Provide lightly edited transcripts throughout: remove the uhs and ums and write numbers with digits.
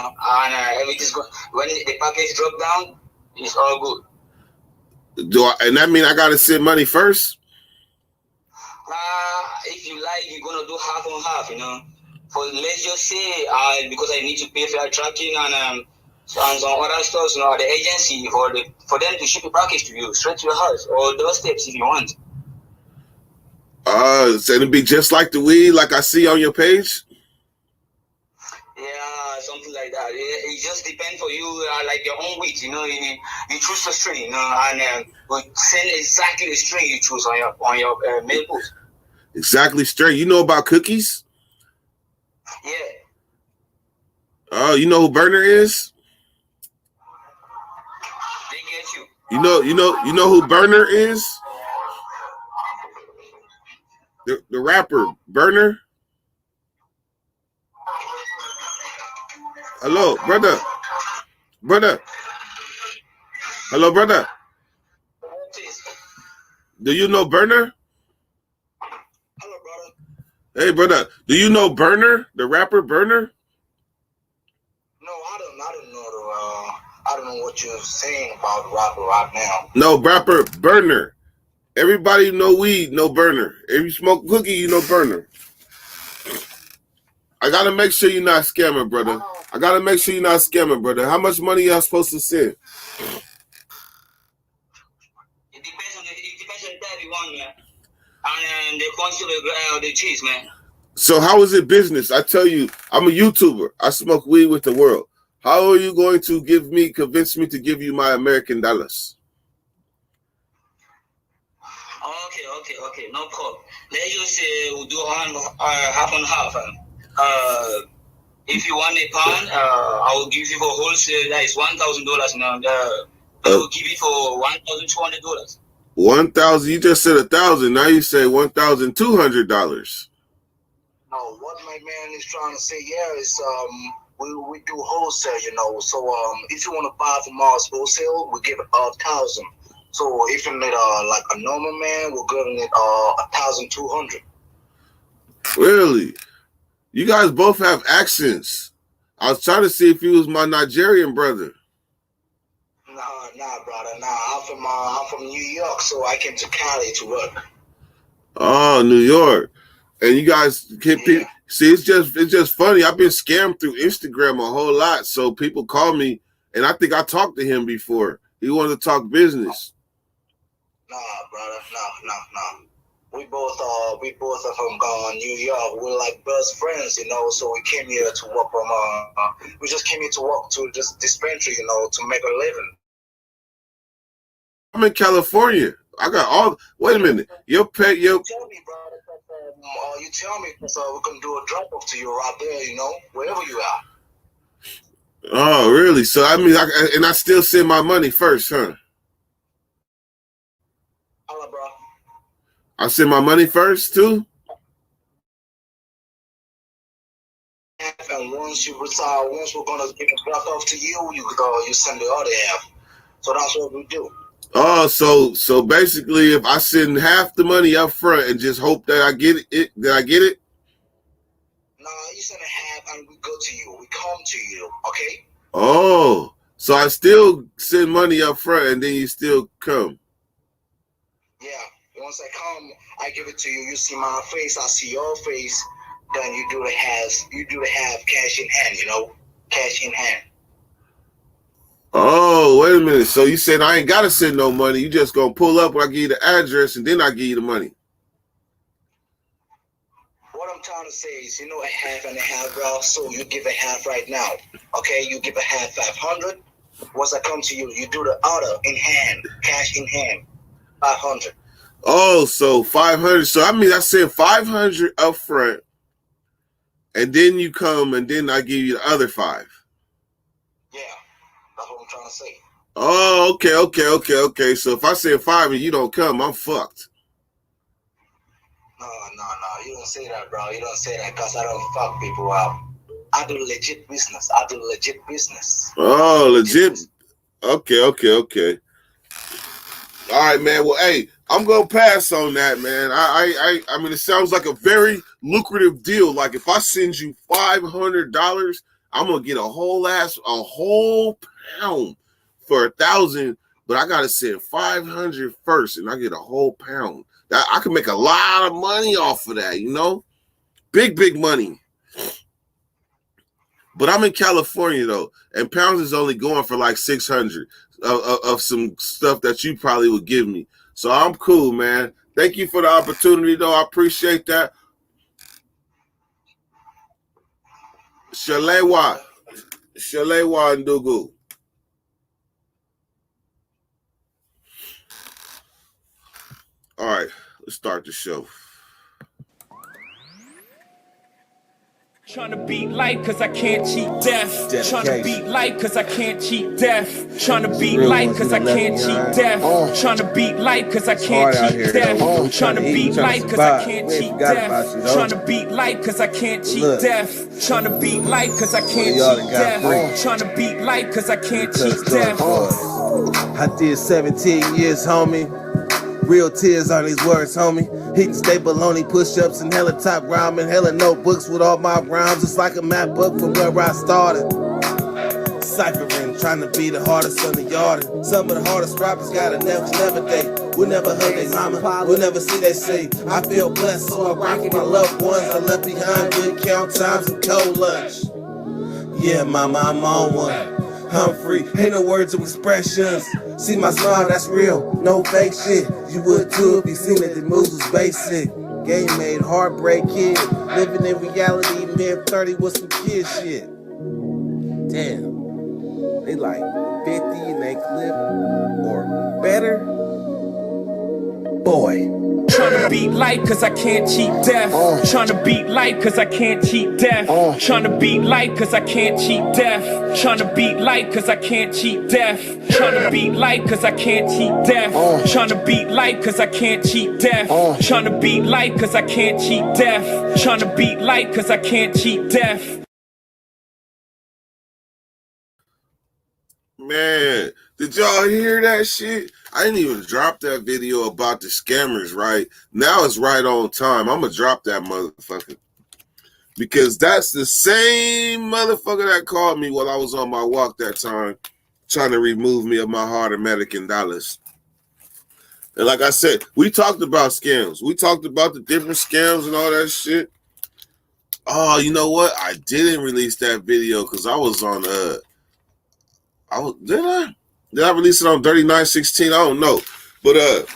and everything's good. When the package drop down, it's all good. And that mean I gotta send money first? If you like, you're gonna do half on half, you know. For let's just say, because I need to pay for tracking and some other stuff, you know, the agency for them to ship a package to you straight to your house or doorsteps if you want. So it'll be just like the weed, like I see on your page. Yeah, something like that. It just depends for you, like your own weed. You know, you choose the string, you know, and we send exactly the string you choose on your mail post. Exactly straight. You know about cookies? Yeah. Oh, you know who Burner is? They get you. You know who Burner is? The rapper Burner. Hello, brother. Hello, brother. Do you know Burner? Hello, brother. Hey, brother. Do you know Burner, the rapper Burner? No, I don't know. I don't know what you're saying about rapper right now. No, rapper Burner. Everybody know weed, know Burner. If you smoke cookie, you know Burner. I gotta make sure you're not scamming, brother. How much money y'all supposed to send? It depends on everyone, man. And the quantity of the cheese, man. So how is it business? I tell you, I'm a YouTuber. I smoke weed with the world. How are you going to convince me to give you my American dollars? Okay, no problem. Let's just say we'll do half and half. If you want a pound, I will give you for wholesale. That is $1,000 now. I will give you for $1,200. 1,000. You just said 1,000. Now you say $1,200. No, what my man is trying to say, is we do wholesale, you know. So if you want to buy from us wholesale, we give it 1,000. So if you need like a normal man, we're giving it 1,200. Really? You guys both have accents. I was trying to see if he was my Nigerian brother. Nah, brother. Nah, I'm from New York, so I came to Cali to work. Oh, New York. And you guys see, it's just funny. I've been scammed through Instagram a whole lot. So people call me, and I think I talked to him before. He wanted to talk business. Nah, brother. Nah. We both are from New York. We're like best friends, you know. So we came here to work from. We just came here to work to this dispensary, you know, to make a living. I'm in California. I got all. Wait a minute. You tell me, brother. You tell me, so we can do a drop off to you right there, you know, wherever you are. Oh, really? So I mean, I still send my money first, huh? Hello, bro. I send my money first too. And once we're gonna give it drop off to you, you send the other half. So that's what we do. Oh, so basically, if I send half the money up front and just hope that I get it, No, you send a half and we go to you. We come to you, okay? Oh, so I still send money up front and then you still come. Yeah. Once I come, I give it to you. You see my face, I see your face. Then you do the half cash in hand, you know, cash in hand. Oh, wait a minute. So you said I ain't got to send no money. You just going to pull up when I give you the address and then I give you the money. What I'm trying to say is, you know, a half and a half, bro. So you give a half right now. Okay, you give a half 500. Once I come to you, you do the other in hand, cash in hand, 500. Oh, so 500. So I mean, I said 500 up front and then you come and then I give you the other 5. Yeah. That's what I'm trying to say. Oh, okay. So if I say 5 and you don't come, I'm fucked. No. You don't say that, bro. You don't say that because I don't fuck people up. I do legit business. Oh, legit. Okay. All right, man. Well, hey, I'm gonna pass on that, man. I mean, it sounds like a very lucrative deal. Like if I send you $500, I'm gonna get a whole pound for 1,000, but I gotta send 500 first, and I get a whole pound. That I can make a lot of money off of that, big money. But I'm in California though, and pounds is only going for like 600 of some stuff that you probably would give me. So I'm cool, man. Thank you for the opportunity, though. I appreciate that. Shalewa Ndugu. All right, let's start the show. Trying to beat life cause I can't cheat death. Trying to beat life cause I can't cheat death. Trying to beat life cause I can't cheat death. Trying to beat life cause I can't cheat death. Trying to beat life cause I can't cheat death. Trying to beat life cause I can't cheat death. Trying to beat life cause I can't cheat death. Trying to beat life cause I can't cheat death. I did 17 years, homie. Real tears on these words, homie. Hitting staple baloney, push-ups and hella top rhyming, hella notebooks with all my rhymes. It's like a map book from where I started. Ciphering, trying to be the hardest on the yard. Some of the hardest rappers got a never day. We'll never hug their mama, we'll never see they say. I feel blessed, so I rock with my loved ones. I left behind good count times and cold lunch. Yeah, mama, I'm on one. I'm free, ain't no words of expressions. See my smile, that's real, no fake shit. You would too if you seen that the moves was basic. Game made, heartbreak kid. Living in reality, mid-30 with some kid shit. Damn, they like 50 in they clip or better. Boy. Trying to beat life cause I can't cheat death. Trying to beat life cause I can't cheat death. Trying to beat life cause I can't cheat death. Trying to beat life cause I can't cheat death. Trying to beat life cause I can't cheat death. Trying to beat life cause I can't cheat death. Trying to beat life cause I can't cheat death. Trying to beat life cause I can't cheat death. Man, did y'all hear that shit? I didn't even drop that video about the scammers, right? Now it's right on time. I'm going to drop that motherfucker. Because that's the same motherfucker that called me while I was on my walk that time, trying to remove me of my hard American dollars. And like I said, we talked about scams. We talked about the different scams and all that shit. Oh, you know what? I didn't release that video because I was on did I release it on 3916? I don't know. But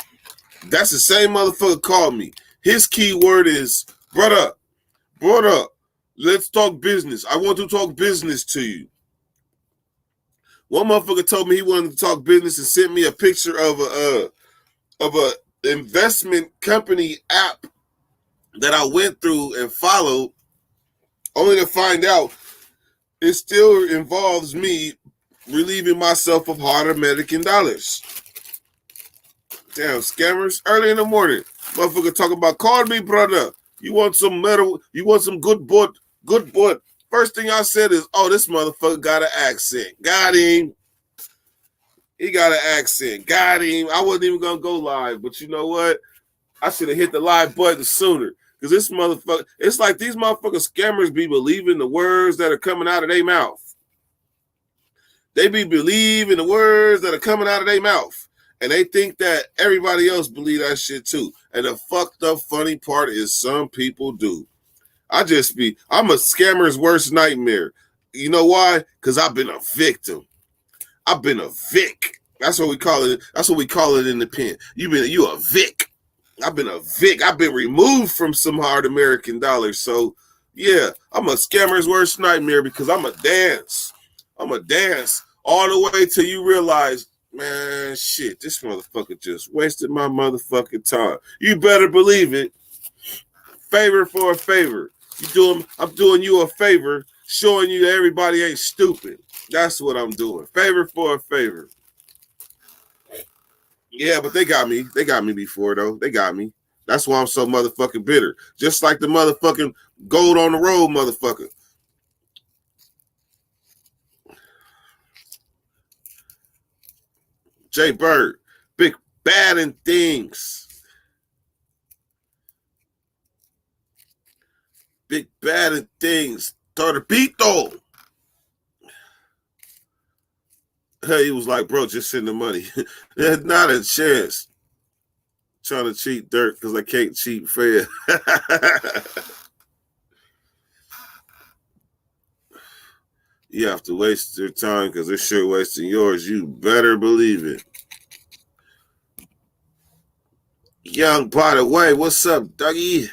that's the same motherfucker called me. His keyword is brother, let's talk business. I want to talk business to you. One motherfucker told me he wanted to talk business and sent me a picture of a investment company app that I went through and followed, only to find out it still involves me relieving myself of hard American dollars. Damn, scammers. Early in the morning, motherfucker talking about, call me, brother. You want some metal? You want some good boy? Good boy. First thing I said is, oh, this motherfucker got an accent. Got him. He got an accent. Got him. I wasn't even going to go live, but you know what? I should have hit the live button sooner. Because this motherfucker, it's like these motherfucking scammers be believing the words that are coming out of their mouth. They be believing the words that are coming out of their mouth. And they think that everybody else believe that shit too. And the fucked up funny part is some people do. I'm a scammer's worst nightmare. You know why? Because I've been a victim. I've been a Vic. That's what we call it. That's what we call it in the pen. You a Vic. I've been a Vic. I've been removed from some hard American dollars. So yeah, I'm a scammer's worst nightmare because I'm a dance. I'm a dance all the way till you realize, man, shit, this motherfucker just wasted my motherfucking time. You better believe it. Favor for a favor. I'm doing you a favor, showing you that everybody ain't stupid. That's what I'm doing. Favor for a favor. Yeah, but they got me. They got me before, though. They got me. That's why I'm so motherfucking bitter. Just like the motherfucking gold on the road motherfucker. Jay Bird, big bad in things. Big bad in things. Tortito. He was like, bro, just send the money. There's not a chance. Trying to cheat Dirk because I can't cheat Fred. You have to waste your time because it's sure wasting yours. You better believe it. Young, by the way, what's up, Dougie?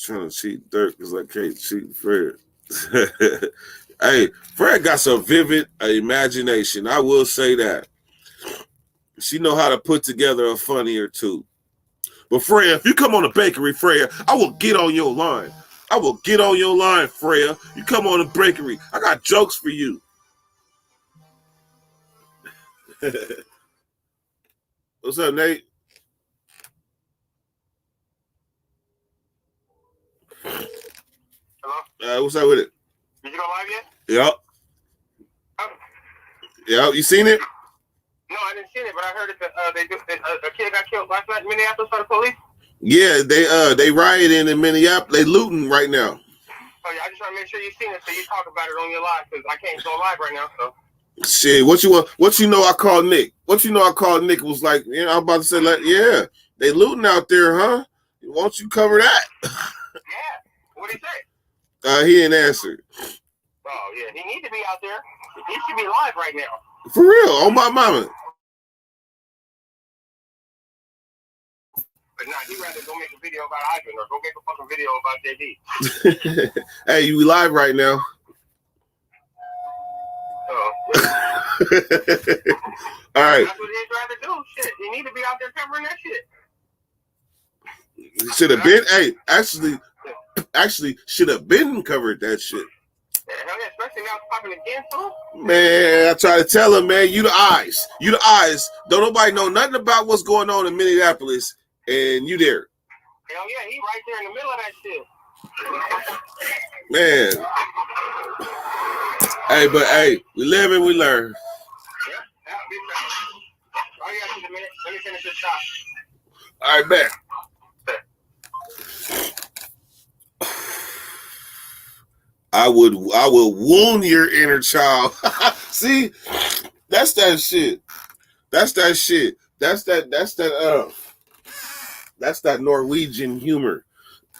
Trying to cheat Dirk because I can't cheat Fred. Hey, Fred got some vivid imagination. I will say that. She know how to put together a funny or two. But Freya, if you come on the bakery, Freya, I will get on your line. I will get on your line, Freya. You come on the bakery. I got jokes for you. What's up, Nate? Hello? What's up with it? Did you go live yet? Yep. Yep, you seen it? No, I didn't see it, but I heard that a kid got killed last night in Minneapolis by the police. Yeah, they rioting in Minneapolis. They looting right now. Oh yeah, I just want to make sure you seen it so you talk about it on your live because I can't go live right now. So shit, what you want? What you know? I called Nick. What you know? I called Nick. Was like, you know, I'm about to say, like, yeah, they looting out there, huh? Won't you cover that? Yeah. What did he say? He didn't answer. Oh yeah, he needs to be out there. He should be live right now. For real, on my mama. But nah, he'd rather go make a video about Ivan or go make a fucking video about JD. Hey, you live right now. Oh. All right. That's what he'd rather do. Shit, he need to be out there covering that shit. Should have been. Hey, actually, should have been covered that shit. Yeah, hell yeah, especially now it's popping again, too. Man, I try to tell him, man, you the eyes. You the eyes. Don't nobody know nothing about what's going on in Minneapolis, and you there. Hell yeah, he right there in the middle of that shit. Man. Hey, but hey, we live and we learn. Yeah, big time. Oh, yeah, just a minute. Let me finish this shot. All right, man. I would wound your inner child. See, that's that shit. That's that shit. That's that Norwegian humor.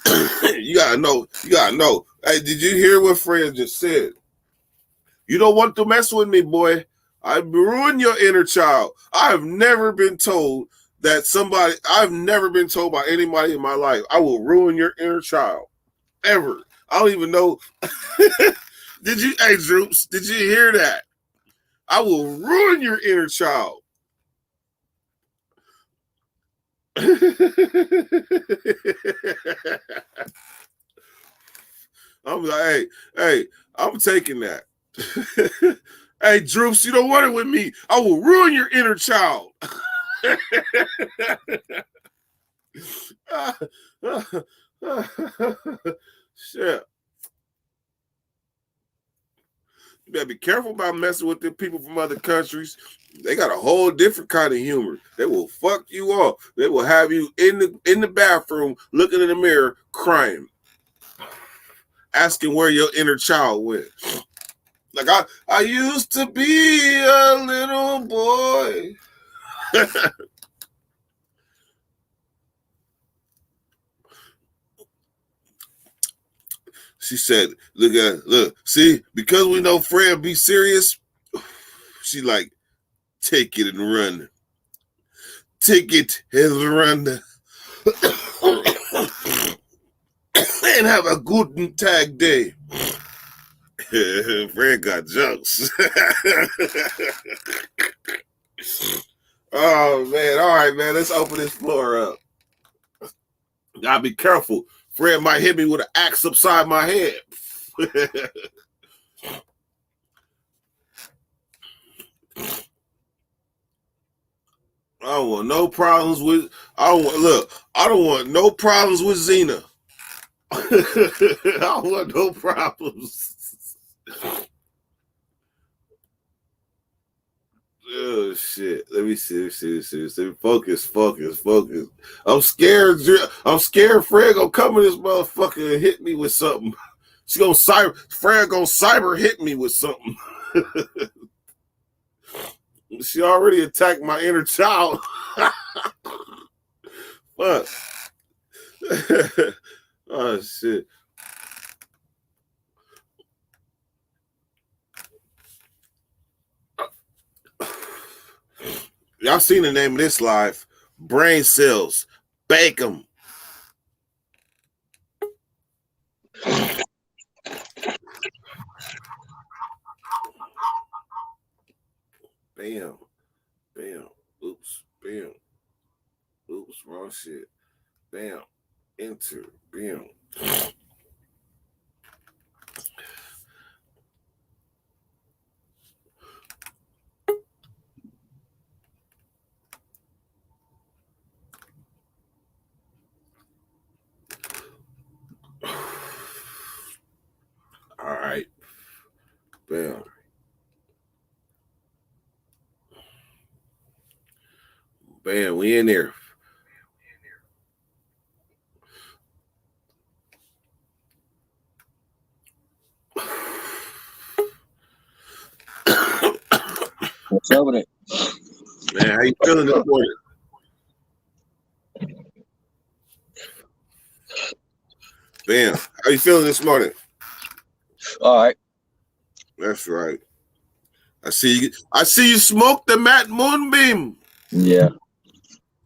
You gotta know. Hey, did you hear what Fred just said? You don't want to mess with me, boy. I ruin your inner child. I have never been told I've never been told by anybody in my life, I will ruin your inner child. Ever. I don't even know. Hey, Droops, did you hear that? I will ruin your inner child. I'm like, hey, I'm taking that. Hey, Droops, you don't want it with me. I will ruin your inner child. Shit. You better be careful about messing with the people from other countries. They got a whole different kind of humor. They will fuck you up. They will have you in the bathroom looking in the mirror crying, asking where your inner child went. Like, I used to be a little boy. She said, look, see, because we know Fred be serious, she like, take it and run. Take it and run. And have a good tag day. Fred got jokes. Oh, man. All right, man. Let's open this floor up. Gotta be careful. Fred might hit me with an axe upside my head. I don't want no problems with. I don't want no problems with Xena. I don't want no problems. Oh shit! Let me see. Focus. I'm scared. Fred gonna come in this motherfucker and hit me with something. Freya gonna cyber hit me with something. She already attacked my inner child. Fuck. Oh shit. Y'all seen the name of this live? Brain cells. Bake them. Bam. Bam. Oops. Bam. Oops. Wrong shit. Bam. Enter. Bam. All right. Bam. Bam. We in there. What's up with it? Man, how you feeling this morning? Bam. How you feeling this morning? All right. That's right. I see you smoke the Matt Moonbeam. Yeah.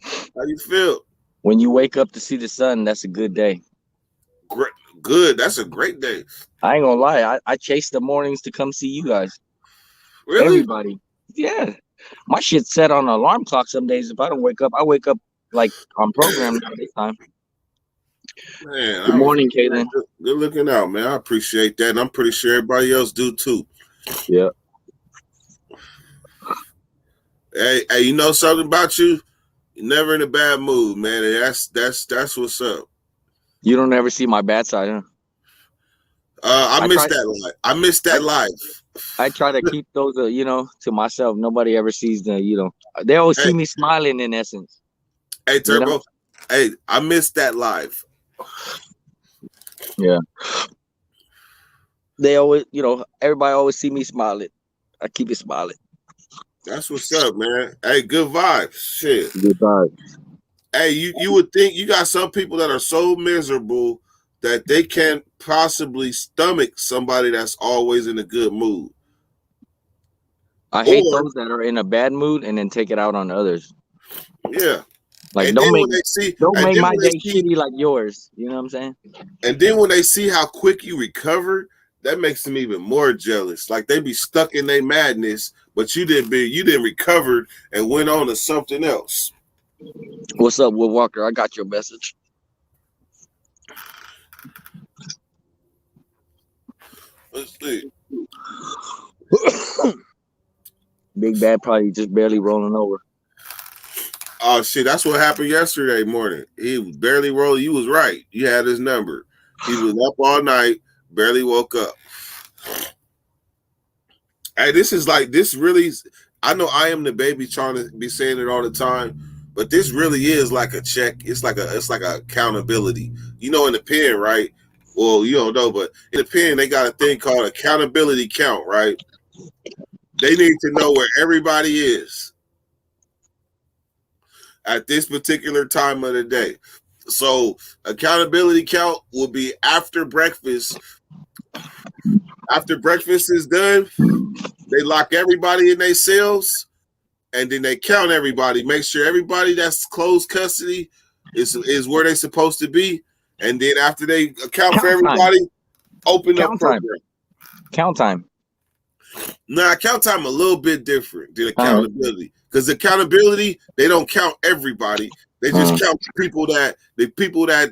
How you feel? When you wake up to see the sun, that's a good day. Great. Good. That's a great day. I ain't gonna lie. I chase the mornings to come see you guys. Really? Everybody. Yeah. My shit's set on an alarm clock some days. If I don't wake up, I wake up like on program this time. Man, Good morning, Caitlin. Good looking out, man. I appreciate that. And I'm pretty sure everybody else do too. Yeah. Hey, you know something about you? You're never in a bad mood, man. And that's what's up. You don't ever see my bad side, huh? I missed that live. I try to keep those, to myself. Nobody ever sees the, they always see me smiling in essence. Hey, Turbo. Hey, I missed that live. Yeah. They always, everybody always see me smiling. I keep it smiling. That's what's up, man. Hey, good vibes. Shit. Good vibes. Hey, you would think you got some people that are so miserable that they can't possibly stomach somebody that's always in a good mood. I hate those that are in a bad mood and then take it out on others. Yeah. Like and don't make my day shitty like yours. You know what I'm saying? And then when they see how quick you recover, that makes them even more jealous. Like they be stuck in their madness, but you didn't recover and went on to something else. What's up, Will Walker? I got your message. Let's see. Big Bad probably just barely rolling over. Oh shit, that's what happened yesterday morning. He was barely rolling. You was right. You had his number. He was up all night, barely woke up. Hey, this really, I know I am the baby trying to be saying it all the time, but this really is like a check. It's like a accountability. You know, in the pen, right? Well, you don't know, but in the pen, they got a thing called accountability count, right? They need to know where everybody is at this particular time of the day. So accountability count will be after breakfast. After breakfast is done, they lock everybody in their cells, and then they count everybody. Make sure everybody that's closed custody is where they're supposed to be. And then after they account for everybody, open up program. Count time. Nah, count time a little bit different than accountability. Because accountability, they don't count everybody. They just count the people that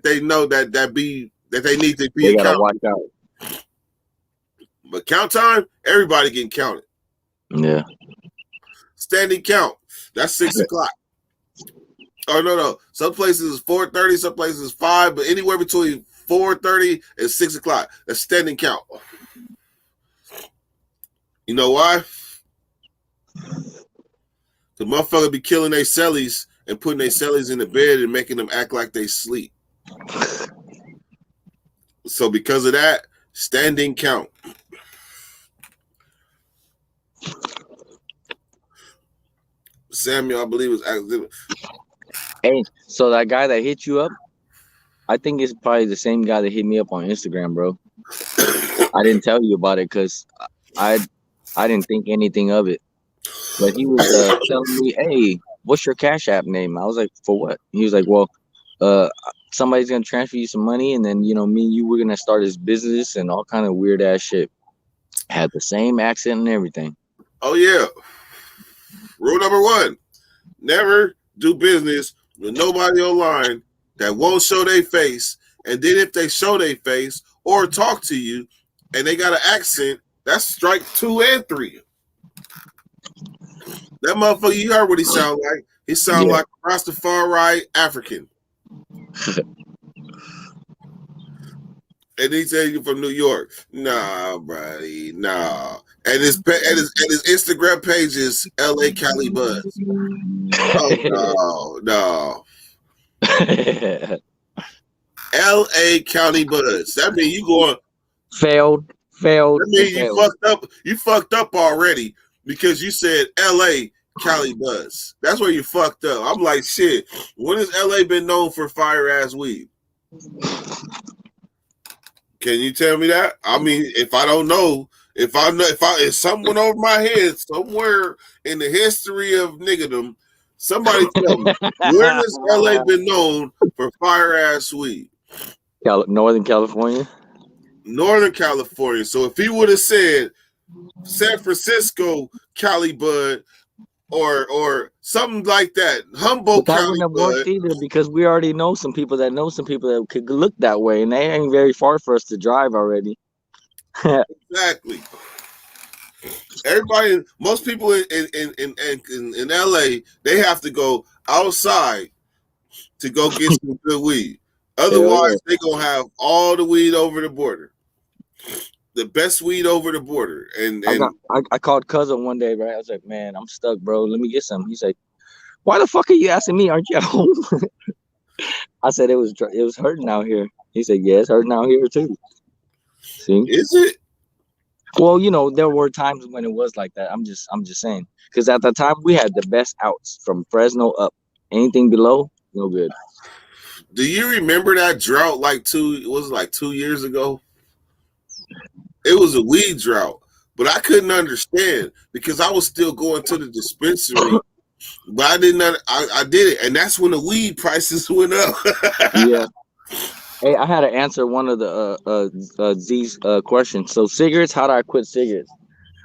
they know that they need to be accountable. Watch out. But count time, everybody getting counted. Yeah. Standing count. That's 6 o'clock. Oh no. Some places is 4:30, some places is 5, but anywhere between 4:30 and 6 o'clock. That's standing count. You know why? The motherfucker be killing their cellies and putting their cellies in the bed and making them act like they sleep. So because of that, Standing count. Samuel, I believe, was active. Hey, so that guy that hit you up, I think it's probably the same guy that hit me up on Instagram, bro. I didn't tell you about it because I didn't think anything of it. But he was telling me, "Hey, what's your Cash App name?" I was like, "For what?" He was like, "Well, uh, somebody's gonna transfer you some money, and then me and you we're gonna start this business and all kind of weird ass shit." Had the same accent and everything. Oh yeah. Rule number 1: never do business with nobody online that won't show their face. And then if they show their face or talk to you and they got an accent, that's strike 2 and 3. That motherfucker, you heard what he sound like. He sound like a Rastafari African. And he said you from New York. Nah, buddy, nah. And his Instagram page is LA Cali Buzz. Oh no. LA County Buzz. That means you going failed. That means you fucked up. You fucked up already because you said LA Cali Buzz. That's where you fucked up. I'm like, shit. When has LA been known for fire ass weed? Can you tell me that? I mean, if I don't know, if someone over my head somewhere in the history of niggerdom, somebody tell me where has LA been known for fire ass weed? Northern California. Northern California. So if he would have said San Francisco Cali Bud or something like that, Humboldt That Cali wouldn't have Bud, worked either because we already know some people that could look that way, and they ain't very far for us to drive already. Exactly. Everybody, most people in LA, they have to go outside to go get some good weed. Otherwise, they gonna have all the weed over the border, the best weed over the border. And I called cousin one day, right? I was like, "Man, I'm stuck, bro. Let me get some." He's like, "Why the fuck are you asking me? Aren't you at home?" I said it was hurting out here. He said, "Yeah, it's hurting out here too." See? Is it? Well, there were times when it was like that. I'm just saying, because at the time we had the best outs from Fresno up. Anything below, no good. Do you remember that drought like 2 years ago? It was a weed drought, but I couldn't understand because I was still going to the dispensary, but I did not. I did it, and that's when the weed prices went up. Yeah. Hey, I had to answer one of the Z's questions. So cigarettes, how do I quit cigarettes?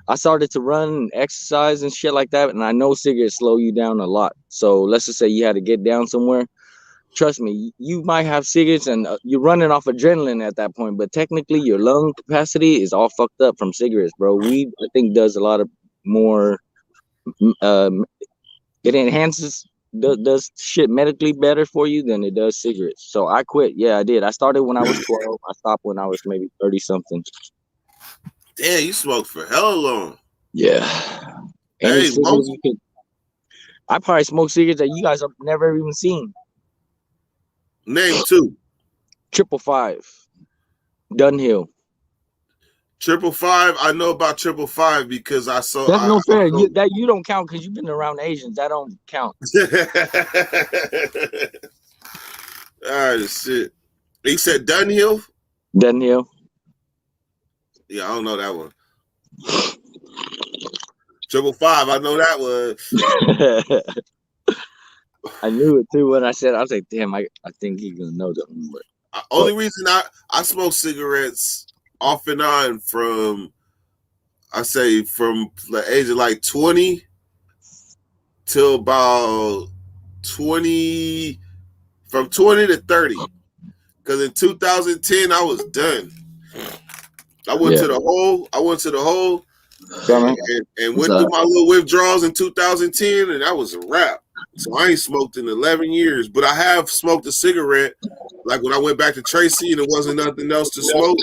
I started to run and exercise and shit like that, and I know cigarettes slow you down a lot. So let's just say you had to get down somewhere. Trust me, you might have cigarettes and you're running off adrenaline at that point, but technically your lung capacity is all fucked up from cigarettes, bro. Weed, I think, does a lot of more. It enhances, does shit medically better for you than it does cigarettes. So I quit. Yeah, I did. I started when I was 12. I stopped when I was maybe 30 something. Damn, you smoked for hella long. Yeah. Hey, I probably smoke cigarettes that you guys have never even seen. Name 2. 555. Dunhill. 555. I know about 555 because I saw. That's no fair. You don't count because you've been around Asians. That don't count. All right, shit. He said Dunhill. Dunhill. Yeah, I don't know that one. 555. I know that one. I knew it too when I said. I was like, damn, I think he's gonna know that one. But only reason I smoke cigarettes off and on from the age of like 20 till about 20, from 20 to 30. Because in 2010 I was done. I went to the hole. And went through my little withdrawals in 2010, and that was a wrap. So I ain't smoked in 11 years, but I have smoked a cigarette. Like when I went back to Tracy and there wasn't nothing else to smoke,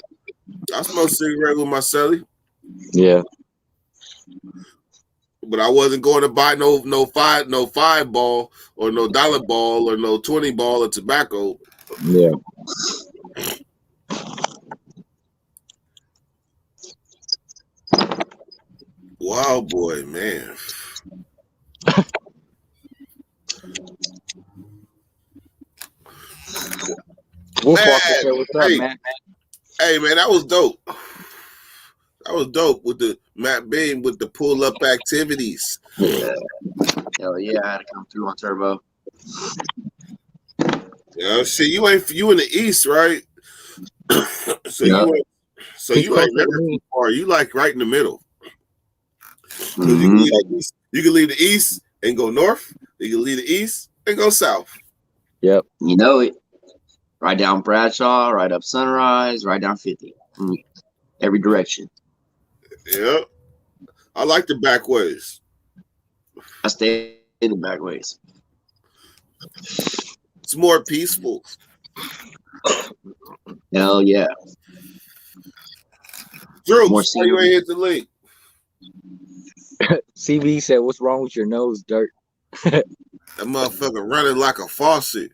I smoked a cigarette with my celly. Yeah. But I wasn't going to buy no five ball or no dollar ball or no 20 ball of tobacco. Yeah. Wow, boy, man. Wolfwalker said, "What's up, man?" Hey, man, that was dope. That was dope with the Matt Beam with the pull up activities. Hell yeah, I had to come through on Turbo. Yeah, see, you in the East, right? So Yeah. you ain't never too far. You like right in the middle. Because Mm-hmm. you can leave the East and go north. You can leave the East and go south. Yep. You know it. Right down Bradshaw, right up Sunrise, right down 50. Every direction. Yep. I like the back ways. I stay in the back ways. It's more peaceful. Hell yeah. Drew, More why you ain't hit the link? CB said, "What's wrong with your nose, Dirt?" That motherfucker running like a faucet.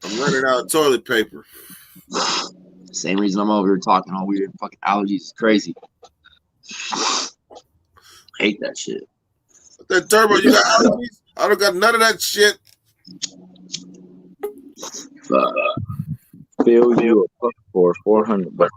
I'm running out of toilet paper. Same reason I'm over here talking all weird fucking allergies. It's crazy. Hate that shit. That Turbo, you got allergies? I don't got none of that shit. Bill, you a fuck for $400.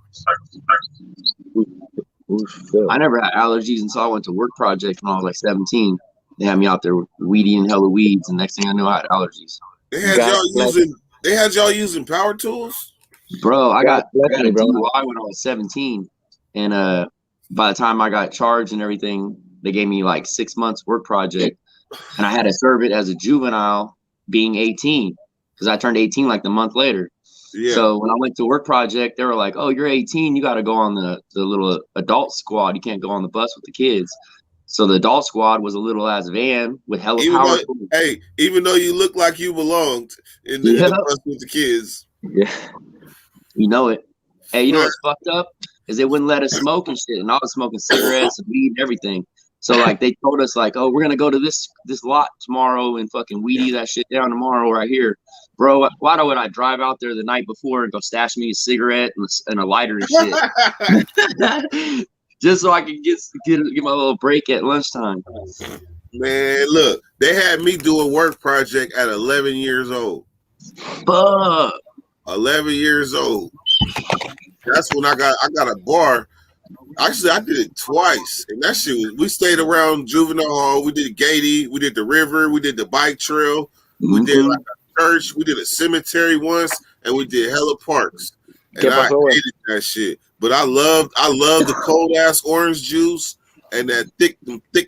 Who's Phil? I never had allergies until I went to work project when I was like 17. They had me out there weedy and hella weeds, and next thing I knew, I had allergies. They had y'all using power tools? Bro, I got a DUI when I was 17, and by the time I got charged and everything, they gave me like 6 months work project, and I had to serve it as a juvenile being 18 because I turned 18 like the month later. Yeah. So when I went to work project, they were like, "Oh, you're 18. You got to go on the little adult squad. You can't go on the bus with the kids." So the adult squad was a little ass van with hella power. Even though you look like you belonged in the bus with the kids. Yeah. You know it. Hey, you know what's fucked up? Is they wouldn't let us smoke and shit. And I was smoking cigarettes and weed and everything. So like they told us like, "Oh, we're gonna go to this lot tomorrow and fucking weedy that shit down tomorrow right here." Bro, why would I drive out there the night before and go stash me a cigarette and a lighter and shit? Just so I can get my little break at lunchtime. Man, look, they had me do a work project at 11 years old. Fuck. 11 years old. That's when I got a bar. Actually, I did it twice, and that shit was. We stayed around juvenile hall. We did Gady. We did the river. We did the bike trail. We did like a church. We did a cemetery once, and we did hella parks. And I hated that shit. But I loved the cold ass orange juice and that thick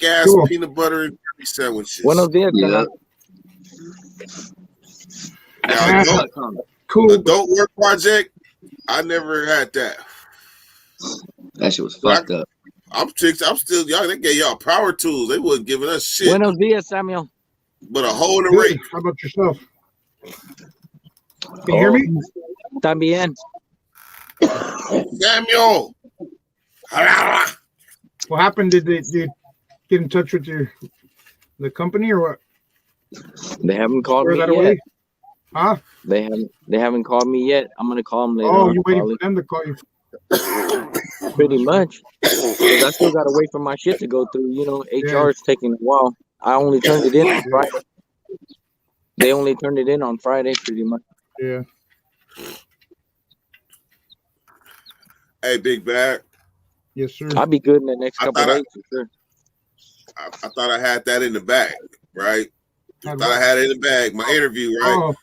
ass peanut butter and curry sandwiches. Buenos días, yeah. Now, adult work project, I never had that. That shit was fucked up. I'm still y'all. They gave y'all power tools. They wasn't giving us shit. Buenos días, Samuel. But a hole in the rate. How about yourself? Can you hear me? También. Samuel. What happened? Did they get in touch with the company or what? They haven't called me yet. Huh? They haven't called me yet. I'm gonna call them later. Oh, you're waiting for them to call you. Pretty much. Because I still gotta wait for my shit to go through. You know, HR is taking a while. I only turned it in on Friday. They only turned it in on Friday, pretty much. Yeah. Hey, Big Bag. Yes, sir. I'll be good in the next couple of days for sure. I thought I had that in the bag, right? I thought I had it in the bag, my interview, right? Oh.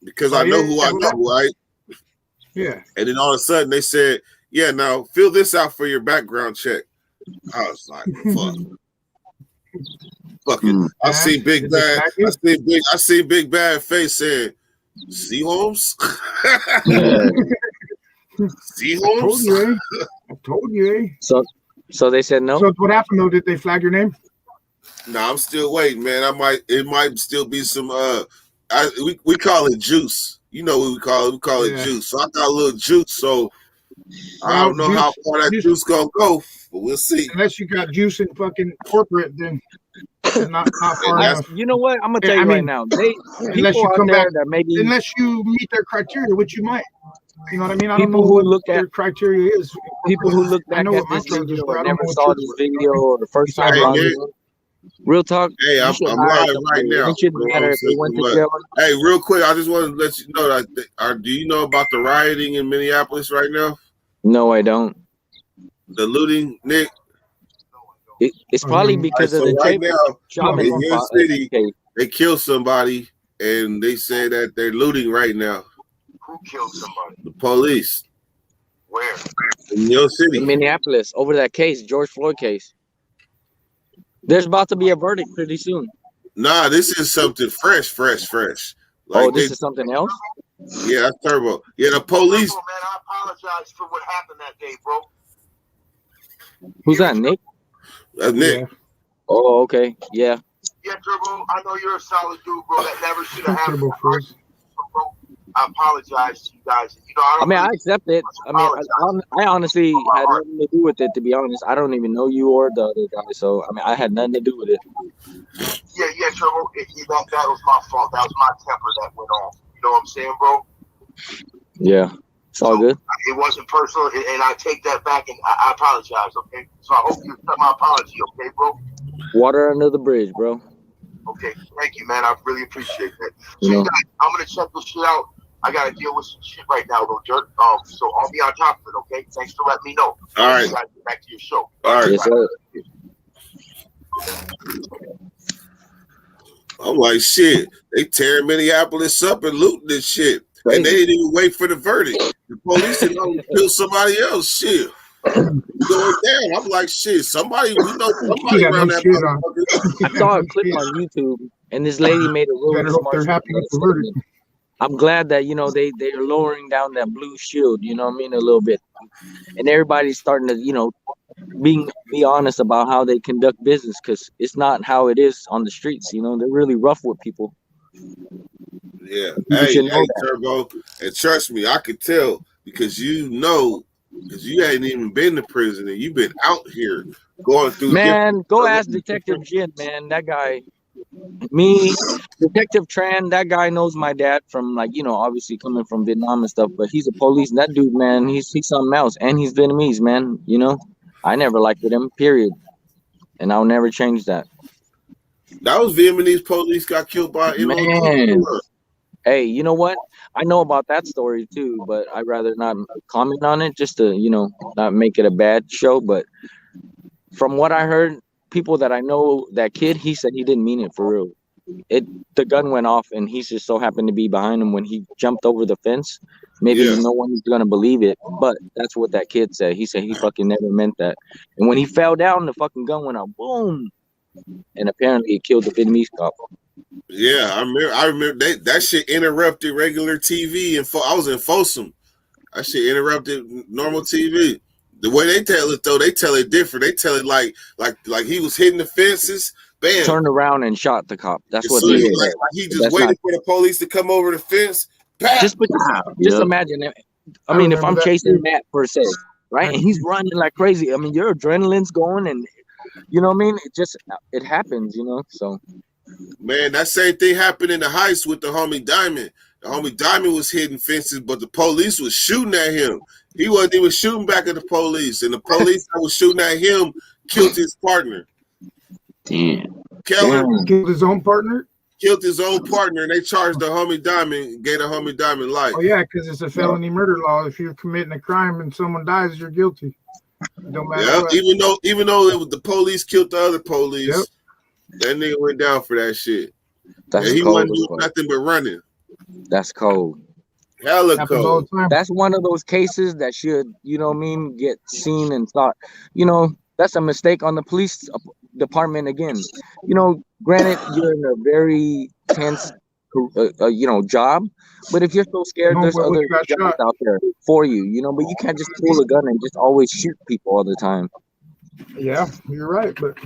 Because I know who I know, right? Yeah. And then all of a sudden they said, "Yeah, now fill this out for your background check." I was like, "Fuck, fucking." I see Big Bad. I see Big Bad face saying, "See Holmes." See Holmes. I told you, eh? So they said no. So what happened though? Did they flag your name? No, I'm still waiting, man. It might still be some we call it juice. You know what we call it? We call it juice. So I got a little juice. So I don't know how far that juice gonna go, but we'll see. Unless you got juice in fucking corporate, then not far enough. You know what? I'm gonna tell you right now. Unless you come back, that maybe unless you meet their criteria, which you might. You know what I mean? I don't know People who what look at their criteria is. people who look I back know at what my this charges video were. I and don't never know what saw yours this were. video or the first Besides time Hey, all on Nick. this. real talk, Hey, you I'm should hire live right somebody. now. It shouldn't Hold matter on a if they went second, to but jail. hey, real quick, I just want to let you know that do you know about the rioting in Minneapolis right now? No, I don't. The looting, Nick. It's probably because of So the right now Chapman in your spot. city, Okay. they killed somebody, and they say that they're looting right now. Who killed somebody? The police Where? in your In city. Minneapolis over that case, George Floyd case. There's about to be a verdict pretty soon. Nah, this is something fresh. Oh, Like this is something else? yeah, that's turbo. Yeah, the police. Turbo, man, I apologize for what happened that day, bro. Who's that, Nick? That's Nick. Yeah. Oh, okay. Yeah. Yeah, Turbo, I know you're a solid dude, bro. That never should have happened. Turbo Frizz. Bro, I apologize to you guys. You know, I mean, I accept it. I mean, I honestly had nothing to do with it, to be honest. I don't even know you or the other guy, so I mean, I had nothing to do with it. Yeah, Turbo. That was my fault. That was my temper that went off. You know what I'm saying, bro? Yeah, it's all good. It wasn't personal, and I take that back, and I apologize, okay? So I hope you accept my apology, okay, bro? Water under the bridge, bro. Okay, thank you, man. I really appreciate that. You So, know. guys, I'm gonna check this shit out. I gotta deal with some shit right now, little jerk. So I'll be on top of it, okay? Thanks for letting me know. All right. You guys get back to your show. All right. Yes, sir. I'm like, shit. They tearing Minneapolis up and looting this shit, Crazy. and they didn't even wait for the verdict. The police didn't kill somebody else. Shit. Going down. I'm like, shit. Somebody, we know somebody got around no that shit on. motherfucker. I saw a clip on YouTube, and this lady made a really Better hope smart they're happy with the statement. verdict. I'm glad that, you know, they're lowering down that blue shield, you know what I mean, a little bit. And everybody's starting to, you know, be honest about how they conduct business, because it's not how it is on the streets, you know. They're really rough with people. Yeah. You should know Hey, that. Turbo. And trust me, I could tell because you ain't even been to prison and you've been out here going through. Man, go ask Detective Jin, man. That guy, Detective Tran, that guy knows my dad from, like, you know, obviously coming from Vietnam and stuff, but he's a police. And that dude, man, he's something else. And he's Vietnamese, man. You know, I never liked him, period. And I'll never change that. That was Vietnamese police got killed by Man. Hey, you know what? I know about that story too, but I'd rather not comment on it just to, you know, not make it a bad show. But from what I heard, people that I know, that kid, he said he didn't mean it for real. The gun went off and he just so happened to be behind him when he jumped over the fence. Maybe no one's gonna believe it, but that's what that kid said. He said he fucking never meant that. And when he fell down, the fucking gun went out, boom, and apparently it killed the Vietnamese cop. Yeah, I remember that shit interrupted regular TV, and I was in Folsom. That shit interrupted normal TV. The way they tell it though, they tell it different. They tell it like he was hitting the fences. Bam. Turned around and shot the cop. That's what So they did. like he just waited for the police to come over the fence. Bam. Just imagine it. I mean, if I'm chasing Matt per se, right, and he's running like crazy. I mean, your adrenaline's going, and you know what I mean. It happens, you know. So, man, that same thing happened in the heist with the homie Diamond. The homie Diamond was hitting fences, but the police was shooting at him. He wasn't even shooting back at the police, and the police that was shooting at him killed his partner. Damn. Keller killed his own partner. Killed his own partner, and they charged the homie Diamond, gave the homie Diamond life. Oh yeah, because it's a felony murder law. If you're committing a crime and someone dies, you're guilty. Don't matter. Yeah, what. even though it was the police killed the other police, that nigga went down for that shit. That's he cold. wasn't doing nothing but running. That's cold. Hella cold. That's one of those cases that should, you know what I mean, get seen and thought, you know, that's a mistake on the police department again. You know, granted, you're in a very tense, you know, job, but if you're so scared, there's other jobs out there for you, you know, but you can't just pull a gun and just always shoot people all the time. Yeah, you're right, but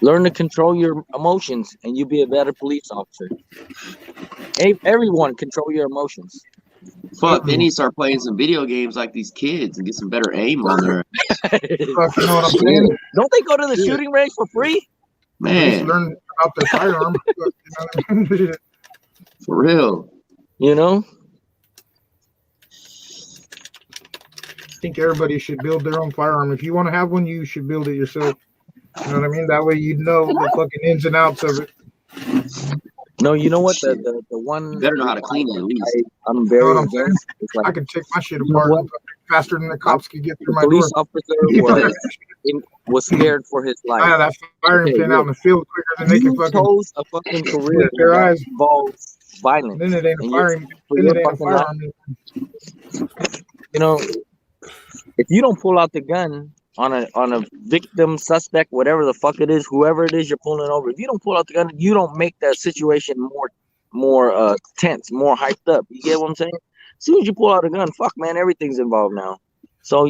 learn to control your emotions and you'll be a better police officer. Everyone control your emotions. Fuck, they need to start playing some video games like these kids and get some better aim on their. you know what I'm saying? Don't they go to the shooting range for free? Man, learn about their firearm. For real. You know? think everybody should build their own firearm. If you want to have one, you should build it yourself. You know what I mean? That way you know the fucking ins and outs of it. No, you know what? Shit. The one You better know how to clean it at least. I'm You know very what I'm saying? against. It's like I can take my shit You know apart what? faster than the cops could get the through my door. police officer was scared for his I had life. that firing Okay, pin out in the field quicker than they can You fucking chose a fucking career split their that eyes. involves violence, Then it ain't a and you're firing. for Then your it ain't a fucking life. firearm. You know, if you don't pull out the gun on a victim, suspect, whatever the fuck it is, whoever it is you're pulling over, if you don't pull out the gun, you don't make that situation more tense, more hyped up. You get what I'm saying? As soon as you pull out a gun, fuck man, everything's involved now. So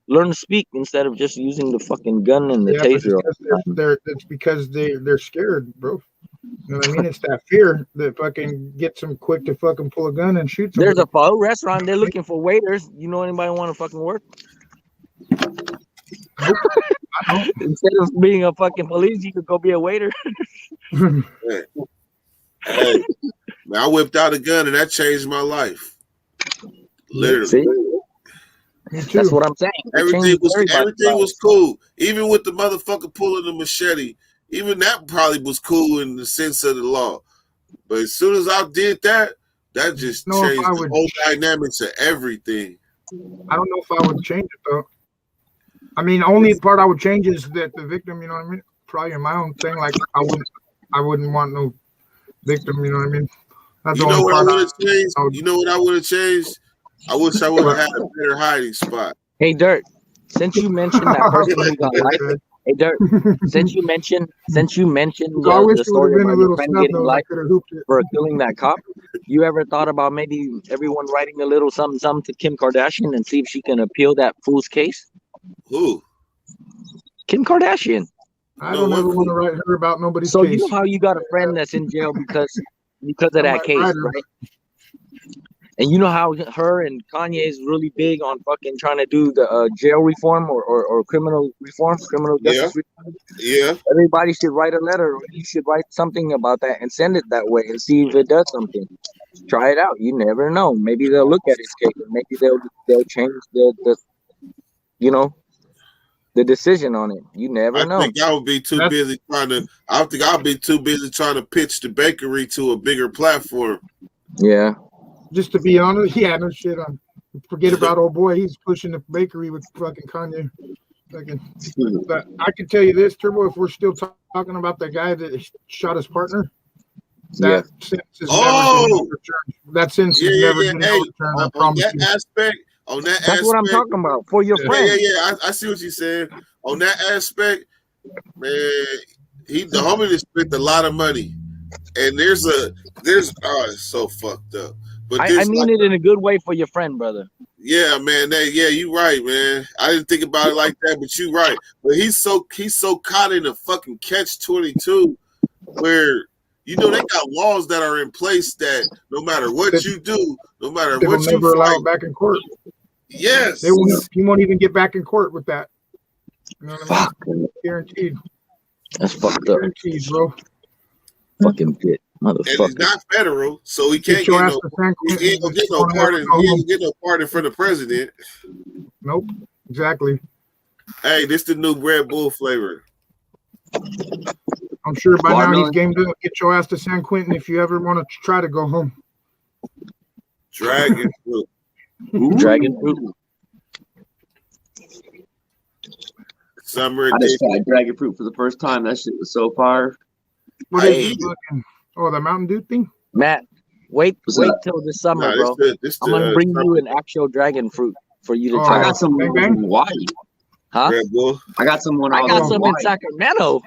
learn to speak instead of just using the fucking gun and the Yeah, but it's taser. because it's because they're scared, bro. You know what I mean? It's that fear that fucking gets them quick to fucking pull a gun and shoot somebody. There's a pho restaurant. They're looking for waiters. You know anybody want to fucking work? Nope. I don't. Instead of being a fucking police, you could go be a waiter. Hey, man, I whipped out a gun and that changed my life. Literally. See? Me too. That's what I'm saying. It Everything changes was everybody's life. cool. Even with the motherfucker pulling the machete, even that probably was cool in the sense of the law. But as soon as I did that, that just No, if changed I the would- whole dynamics of everything. I don't know if I would change it though. I mean, only part I would change is that the victim. You know what I mean? Probably in my own thing. Like I wouldn't want no victim. You know what I mean? That's You the know only what I part would have changed? I would- You know what I would have changed? I wish I would have had a better hiding spot. Hey, Dirt. Since you mentioned that person who got life, hey, Dirt. Since you mentioned I wish the it would story have been a about your little friend snub getting though. I life could have hooped it. for killing that cop, you ever thought about maybe everyone writing a little something to Kim Kardashian and see if she can appeal that fool's case? Who? Kim Kardashian. I don't ever want to write her about nobody's So case. you know how you got a friend that's in jail because of I that might case, write her. right? And you know how her and Kanye is really big on fucking trying to do the jail reform or criminal reform, criminal justice reform. Yeah. Everybody should write a letter. Or you should write something about that and send it that way and see if it does something. Try it out. You never know. Maybe they'll look at his case and maybe they'll change the decision on it. You never know. I think I would be too busy trying to. I think I'll be too busy trying to pitch the bakery to a bigger platform. Yeah. Just to be honest, yeah, no shit. Forget about old boy. He's pushing the bakery with fucking Kanye. But I can tell you this, Turbo. If we're still talking about the guy that shot his partner, that sentence is never getting overturned. That sentence is never getting overturned. I promise you. That's what I'm talking about for your friend. Yeah. I see what you're saying. On that aspect, man, the homie that spent a lot of money, and there's it's so fucked up. But I mean it in a good way for your friend, brother. Yeah, man. You right, man. I didn't think about it like that, but you right. But he's so caught in a fucking catch-22 where they got laws that are in place that no matter what you do, no matter what you never allow fight, it back in court. Yes. He won't even get back in court with that. You know what I mean? Guaranteed. That's fucked up. Guaranteed, bro. Fucking bit, motherfucker. And it's not federal, so he can't get no pardon. He ain't get no pardon from the president. Nope. Exactly. Hey, this the new Red Bull flavor. I'm sure by now he's gamed up. Get your ass to San Quentin if you ever want to try to go home. Dragon fruit. Dragon fruit. Summer I just tried dragon fruit for the first time. That shit was so fire. What is it looking? Oh, the Mountain Dew thing? Matt, wait till this summer, bro. I'm gonna bring you an actual dragon fruit for you to try. I got some in Hawaii. Huh? Red Bull. I got some in Sacramento.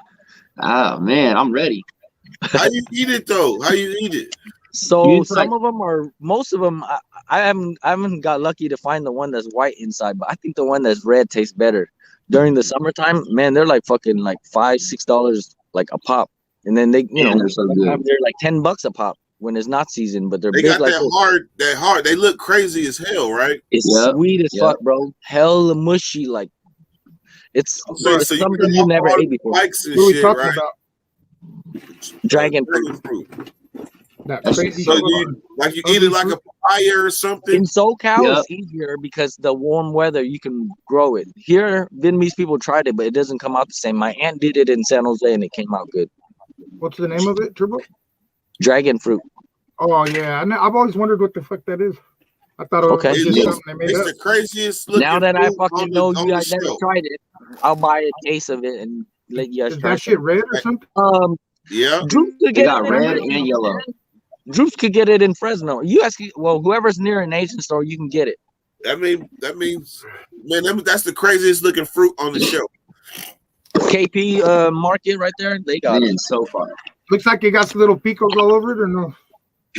Oh man, I'm ready. How you eat it though? How you eat it? So most of them, I haven't got lucky to find the one that's white inside, but I think the one that's red tastes better. During the summertime, man, they're like fucking like $5-6 like a pop, and then they're so good. They're like $10 a pop when it's not season, but they're they big got like that hard. They look crazy as hell, right? It's sweet as fuck, bro. Hella mushy, like it's something you never ate before. What are we talking about? Dragon fruit. That crazy so you eat it like a fire or something. In SoCal, Yep. it's easier because the warm weather, you can grow it. Here, Vietnamese people tried it, but it doesn't come out the same. My aunt did it in San Jose, and it came out good. What's the name of it, Turbo? Dragon fruit. Oh yeah, I've always wondered what the fuck that is. I thought it Okay. was It just looks, something they made it's up. the craziest looking. Now that I fruit fucking on know the, you on guys the never show. tried it, I'll buy a case of it and let you guys Is try that shit some. red or something? Yeah. Drews could They get got it in red Fresno, and yellow. man. Drews could get it in Fresno. You guys, well, whoever's near an Asian store, you can get it. That means, man, that's the craziest looking fruit on the show. KP Market right there, they got Man, it. so far. Looks like it got little picos all over it, or no?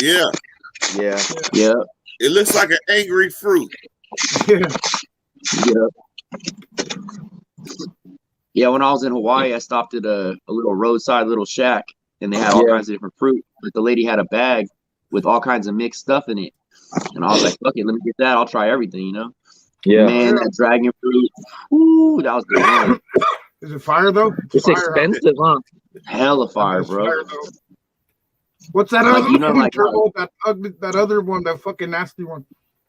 Yeah. Yeah. Yeah. It looks like an angry fruit. Yeah. Yeah. Yeah, when I was in Hawaii, I stopped at a little roadside little shack, and they had all kinds of different fruit. But the lady had a bag with all kinds of mixed stuff in it, and I was like, "Fuck it, let me get that. I'll try everything," you know. Yeah. Man, that dragon fruit, ooh, that was the one. Is it fire though? It's fire, expensive, huh? Hella fire, It's bro. fire, though. What's that Like, other you know, like, Turbo? That other one, that fucking nasty one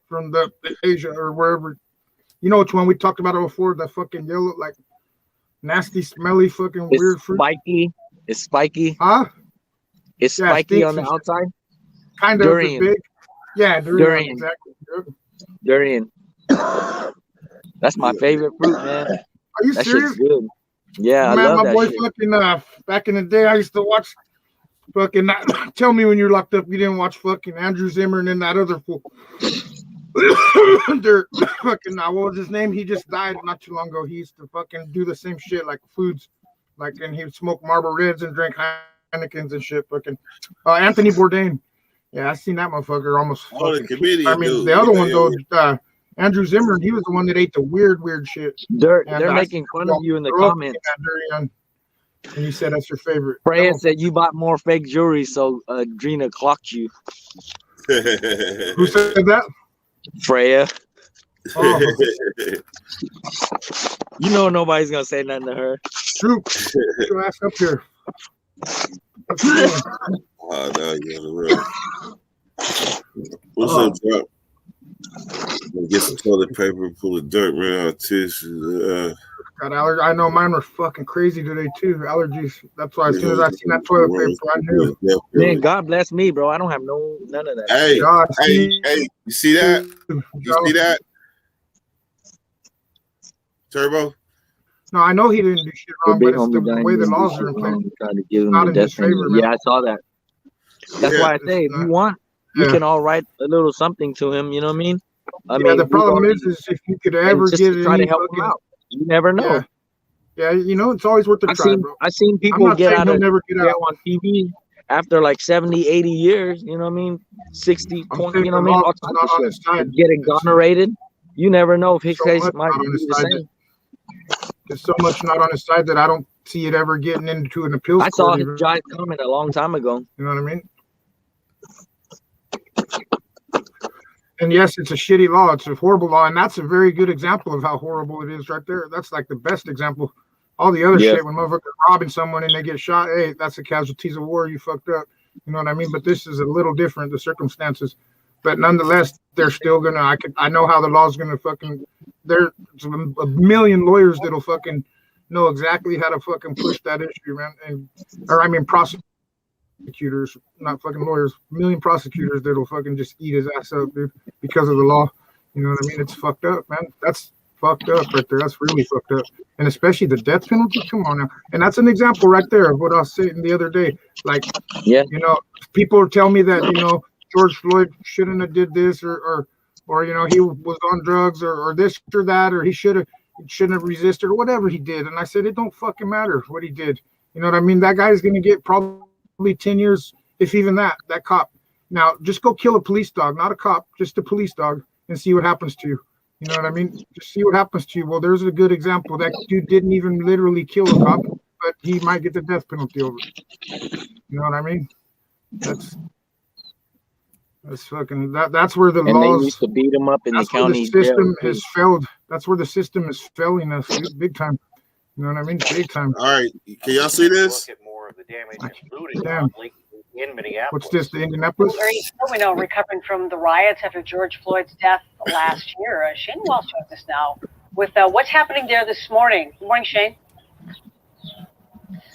from the Asia or wherever. You know which one we talked about it before? That fucking yellow, like nasty, smelly, fucking It's weird fruit. spiky. It's spiky. Huh? It's Yeah, spiky stinks on the and shit. outside. Kind of Durian. big. Yeah, Durian. exactly. Yep. Durian. That's my favorite fruit, man. Are you That serious? shit's good. Yeah, I Man, love my that boy shit. fucking back in the day, I used to watch fucking. Tell me when you're locked up, you didn't watch fucking Andrew Zimmern and that other fool. They're fucking. What was his name? He just died not too long ago. He used to fucking do the same shit, like foods, like, and he would smoke Marlboro Reds and drink Heinekens and shit. Fucking Anthony Bourdain. Yeah, I seen that motherfucker almost. Oh, the fucking- comedian I mean, dude. the other Yeah, one yeah, though, Andrew Zimmern. He was the one that ate the weird shit. They're And making fun of you in the comments. And you said that's your favorite. Freya said you bought more fake jewelry, so Drina clocked you. Who said that? Freya, Oh, you know nobody's gonna say nothing to her. Drew, get your ass up here. What's you doing? Oh, no, you're on the road. What's up, Drop? Get some toilet paper, pull the dirt, man, out tissue. Got allergies. I know mine were fucking crazy today too. Allergies. That's why as soon as I seen that toilet paper, I knew. Man, God bless me, bro. I don't have none of that. Hey, God, hey, you see that? You see that? Turbo? No, I know he didn't do shit The wrong, but big it's homie the dying way the in laws this are in shit, place. man. Trying to give him Not the in his death penalty. favor, man. Yeah, I saw that. That's Yeah. why I say, if you want, you can all write a little something to him. You know what I mean? I Yeah, mean, the problem regardless, is if you could and ever just get to try any to help him fucking, out. You never know. yeah, you know, it's always worth a try, bro. I've seen I'm people not get saying out he'll of never get jail out. on TV after like 70, 80 years. You know what I mean? 60, I'm 20, saying you know the what I mean? law All is types not of on shit. his side. Get exonerated. You never know if his So case much might not on be his the side same. There's so much not on his side that I don't see it ever getting into an appeals I saw court. his Even, jive comment a long time ago. you know what I mean? And yes, it's a shitty law. It's a horrible law, and that's a very good example of how horrible it is right there. That's like the best example. All the other Yeah. shit, when motherfuckers robbing someone and they get shot, hey, that's the casualties of war. You fucked up. You know what I mean? But this is a little different, the circumstances. But nonetheless, they're still gonna. I know how the law's gonna fucking. There's a million lawyers that'll fucking know exactly how to fucking push that issue, man. Prosecutors, not fucking lawyers. A million prosecutors that'll fucking just eat his ass up, dude, because of the law. You know what I mean? It's fucked up, man. That's fucked up right there. That's really fucked up. And especially the death penalty. Come on now. And that's an example right there of what I was saying the other day. Like, Yeah. you know, people tell me that, you know, George Floyd shouldn't have did this or you know, he was on drugs or this or that, or he shouldn't have resisted or whatever he did. And I said, it don't fucking matter what he did. You know what I mean? That guy's going to get probably 10 years, if even that cop. Now, just go kill a police dog, not a cop, just a police dog, and see what happens to you. You know what I mean? Just see what happens to you. Well, there's a good example. That dude didn't even literally kill a cop, but he might get the death penalty over it. You know what I mean? That's fucking that's where the And they laws. used to beat him up in the That's where the county system jail. has failed. That's where the system is failing us, dude, big time. You know what I mean? Big time. All right, can y'all see this? Look at more of the damage, I- including Damn. in Minneapolis. What's this, the Indianapolis? We know, recovering from the riots after George Floyd's death last year. Shane Walsh joins us now with what's happening there this morning. Good morning, Shane.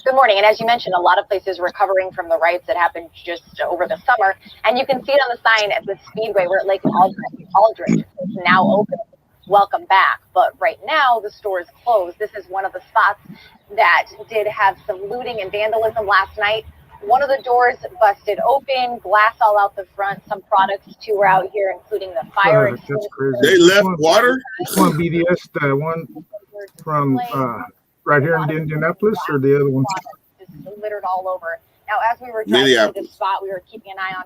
Good morning. And as you mentioned, a lot of places recovering from the riots that happened just over the summer. And you can see it on the sign at the Speedway. We're at Lake Aldridge. It's now open. Welcome back. But right now, the store is closed. This is one of the spots that did have some looting and vandalism last night. One of the doors busted open, glass all out the front. Some products too were out here, including the fire. That's crazy. They left water? One BDS, the one from right here in Indianapolis, or the other one? Just littered all over. Now, as we were driving to this spot, we were keeping an eye on,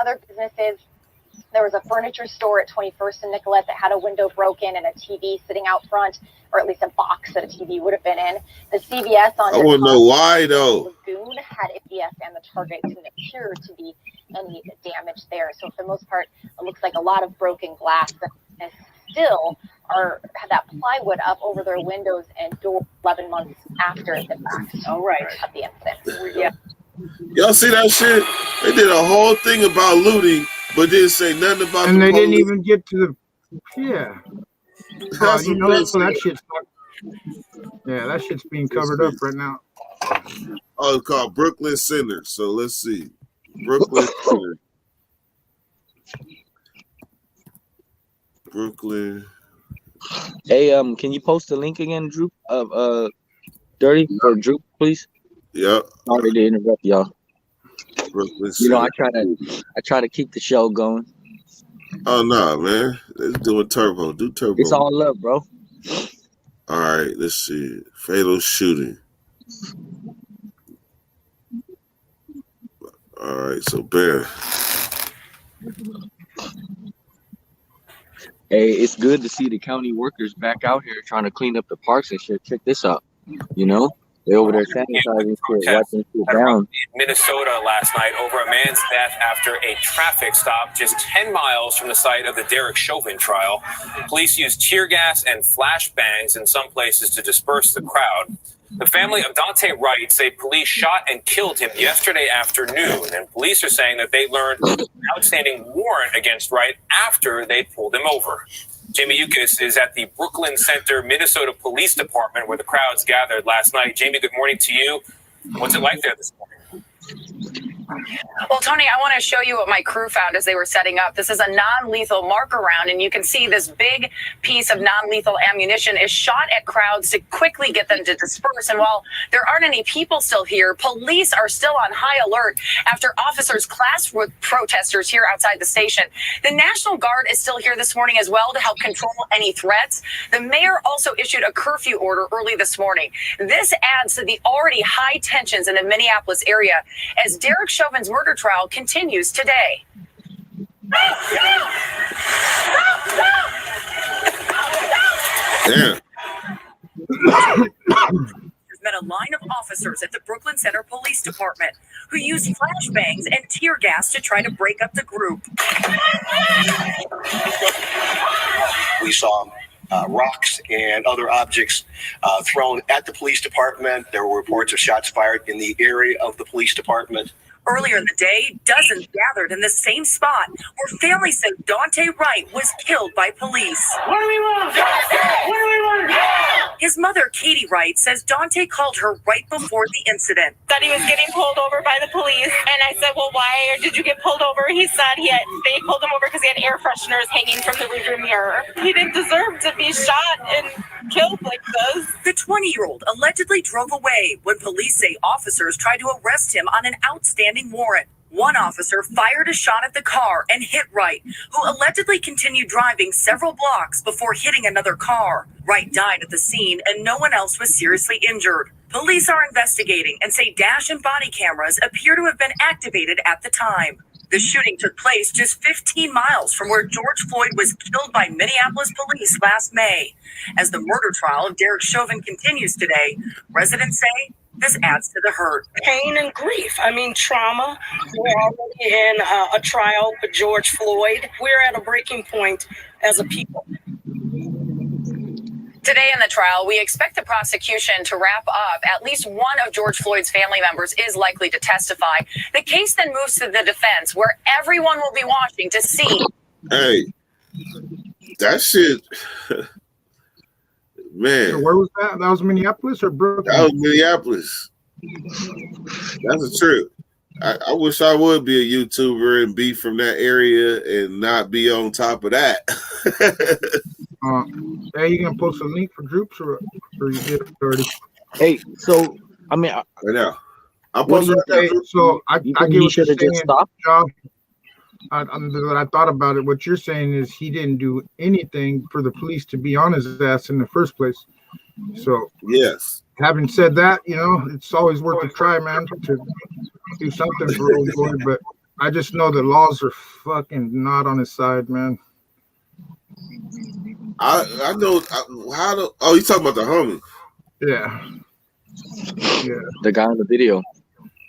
other businesses. There was a furniture store at 21st and Nicollet that had a window broken and a TV sitting out front, or at least a box that a TV would have been in. The CVS on I want to know why, though. Lagoon had CVS and the Target didn't appear to be any damage there. So for the most part, it looks like a lot of broken glass and still have that plywood up over their windows and doors 11 months after the fact. All right. Of the incident. Yeah. Y'all see that shit? They did a whole thing about looting, but didn't say nothing about and the they police. didn't even get to the that shit's that shit's being covered up right now. Oh, it's called Brooklyn Center. So let's see. Brooklyn Center. Brooklyn. Hey, can you post the link again, Drew? Dirty or Drew, please? Yep. Sorry to interrupt y'all. Brooklyn Center. I try to keep the show going. Oh no, man. Let's do a turbo. Do turbo. It's all love, bro. All right, let's see. Fatal shooting. All right, so Bear. Hey, it's good to see the county workers back out here trying to clean up the parks and shit. Check this out. They're over there sanitizing shit, wiping shit down. In Minnesota last night over a man's death after a traffic stop just 10 miles from the site of the Derek Chauvin trial. Police used tear gas and flashbangs in some places to disperse the crowd. The family of Dante Wright say police shot and killed him yesterday afternoon, and police are saying that they learned an outstanding warrant against Wright after they pulled him over. Jamie Yukis is at the Brooklyn Center, Minnesota Police Department, where the crowds gathered last night. Jamie, good morning to you. What's it like there this morning? Well, Tony, I want to show you what my crew found as they were setting up. This is a non-lethal marker round, and you can see this big piece of non-lethal ammunition is shot at crowds to quickly get them to disperse. And while there aren't any people still here, police are still on high alert after officers clashed with protesters here outside the station. The National Guard is still here this morning as well to help control any threats. The mayor also issued a curfew order early this morning. This adds to the already high tensions in the Minneapolis area as Derek Chauvin's murder trial continues today. Damn. There's been a line of officers at the Brooklyn Center Police Department who used flashbangs and tear gas to try to break up the group. We saw rocks and other objects thrown at the police department. There were reports of shots fired in the area of the police department. Earlier in the day, dozens gathered in the same spot where families said Dante Wright was killed by police. What do we want? What do we want? His mother, Katie Wright, says Dante called her right before the incident. That he was getting pulled over by the police, and I said, well, why did you get pulled over? He said they pulled him over because he had air fresheners hanging from the rearview mirror. He didn't deserve to be shot and killed like this. The 20-year-old allegedly drove away when police say officers tried to arrest him on an outstanding warrant. One officer fired a shot at the car and hit Wright, who allegedly continued driving several blocks before hitting another car. Wright died at the scene and no one else was seriously injured. Police are investigating and say dash and body cameras appear to have been activated at the time. The shooting took place just 15 miles from where George Floyd was killed by Minneapolis police last May. As the murder trial of Derek Chauvin continues today, residents say this adds to the hurt. Pain and grief. I mean, trauma. We're already in a trial for George Floyd. We're at a breaking point as a people. Today in the trial, we expect the prosecution to wrap up. At least one of George Floyd's family members is likely to testify. The case then moves to the defense, where everyone will be watching to see. Hey, that shit, man. So where was that? That was Minneapolis or Brooklyn? That was Minneapolis. That's a trip. I wish I would be a YouTuber and be from that area and not be on top of that. Hey, you gonna post a link for groups or you did it already? Hey, so I mean, right now, I'm Well, posting. so I get what you're saying, just stopped? Job. I thought about it. What you're saying is he didn't do anything for the police to be on his ass in the first place. So yes. Having said that, you know, it's always worth a try, man, to do something for old boy. But I just know the laws are fucking not on his side, man. I know how to. Oh, you talking about the homie? Yeah. Yeah. The guy in the video.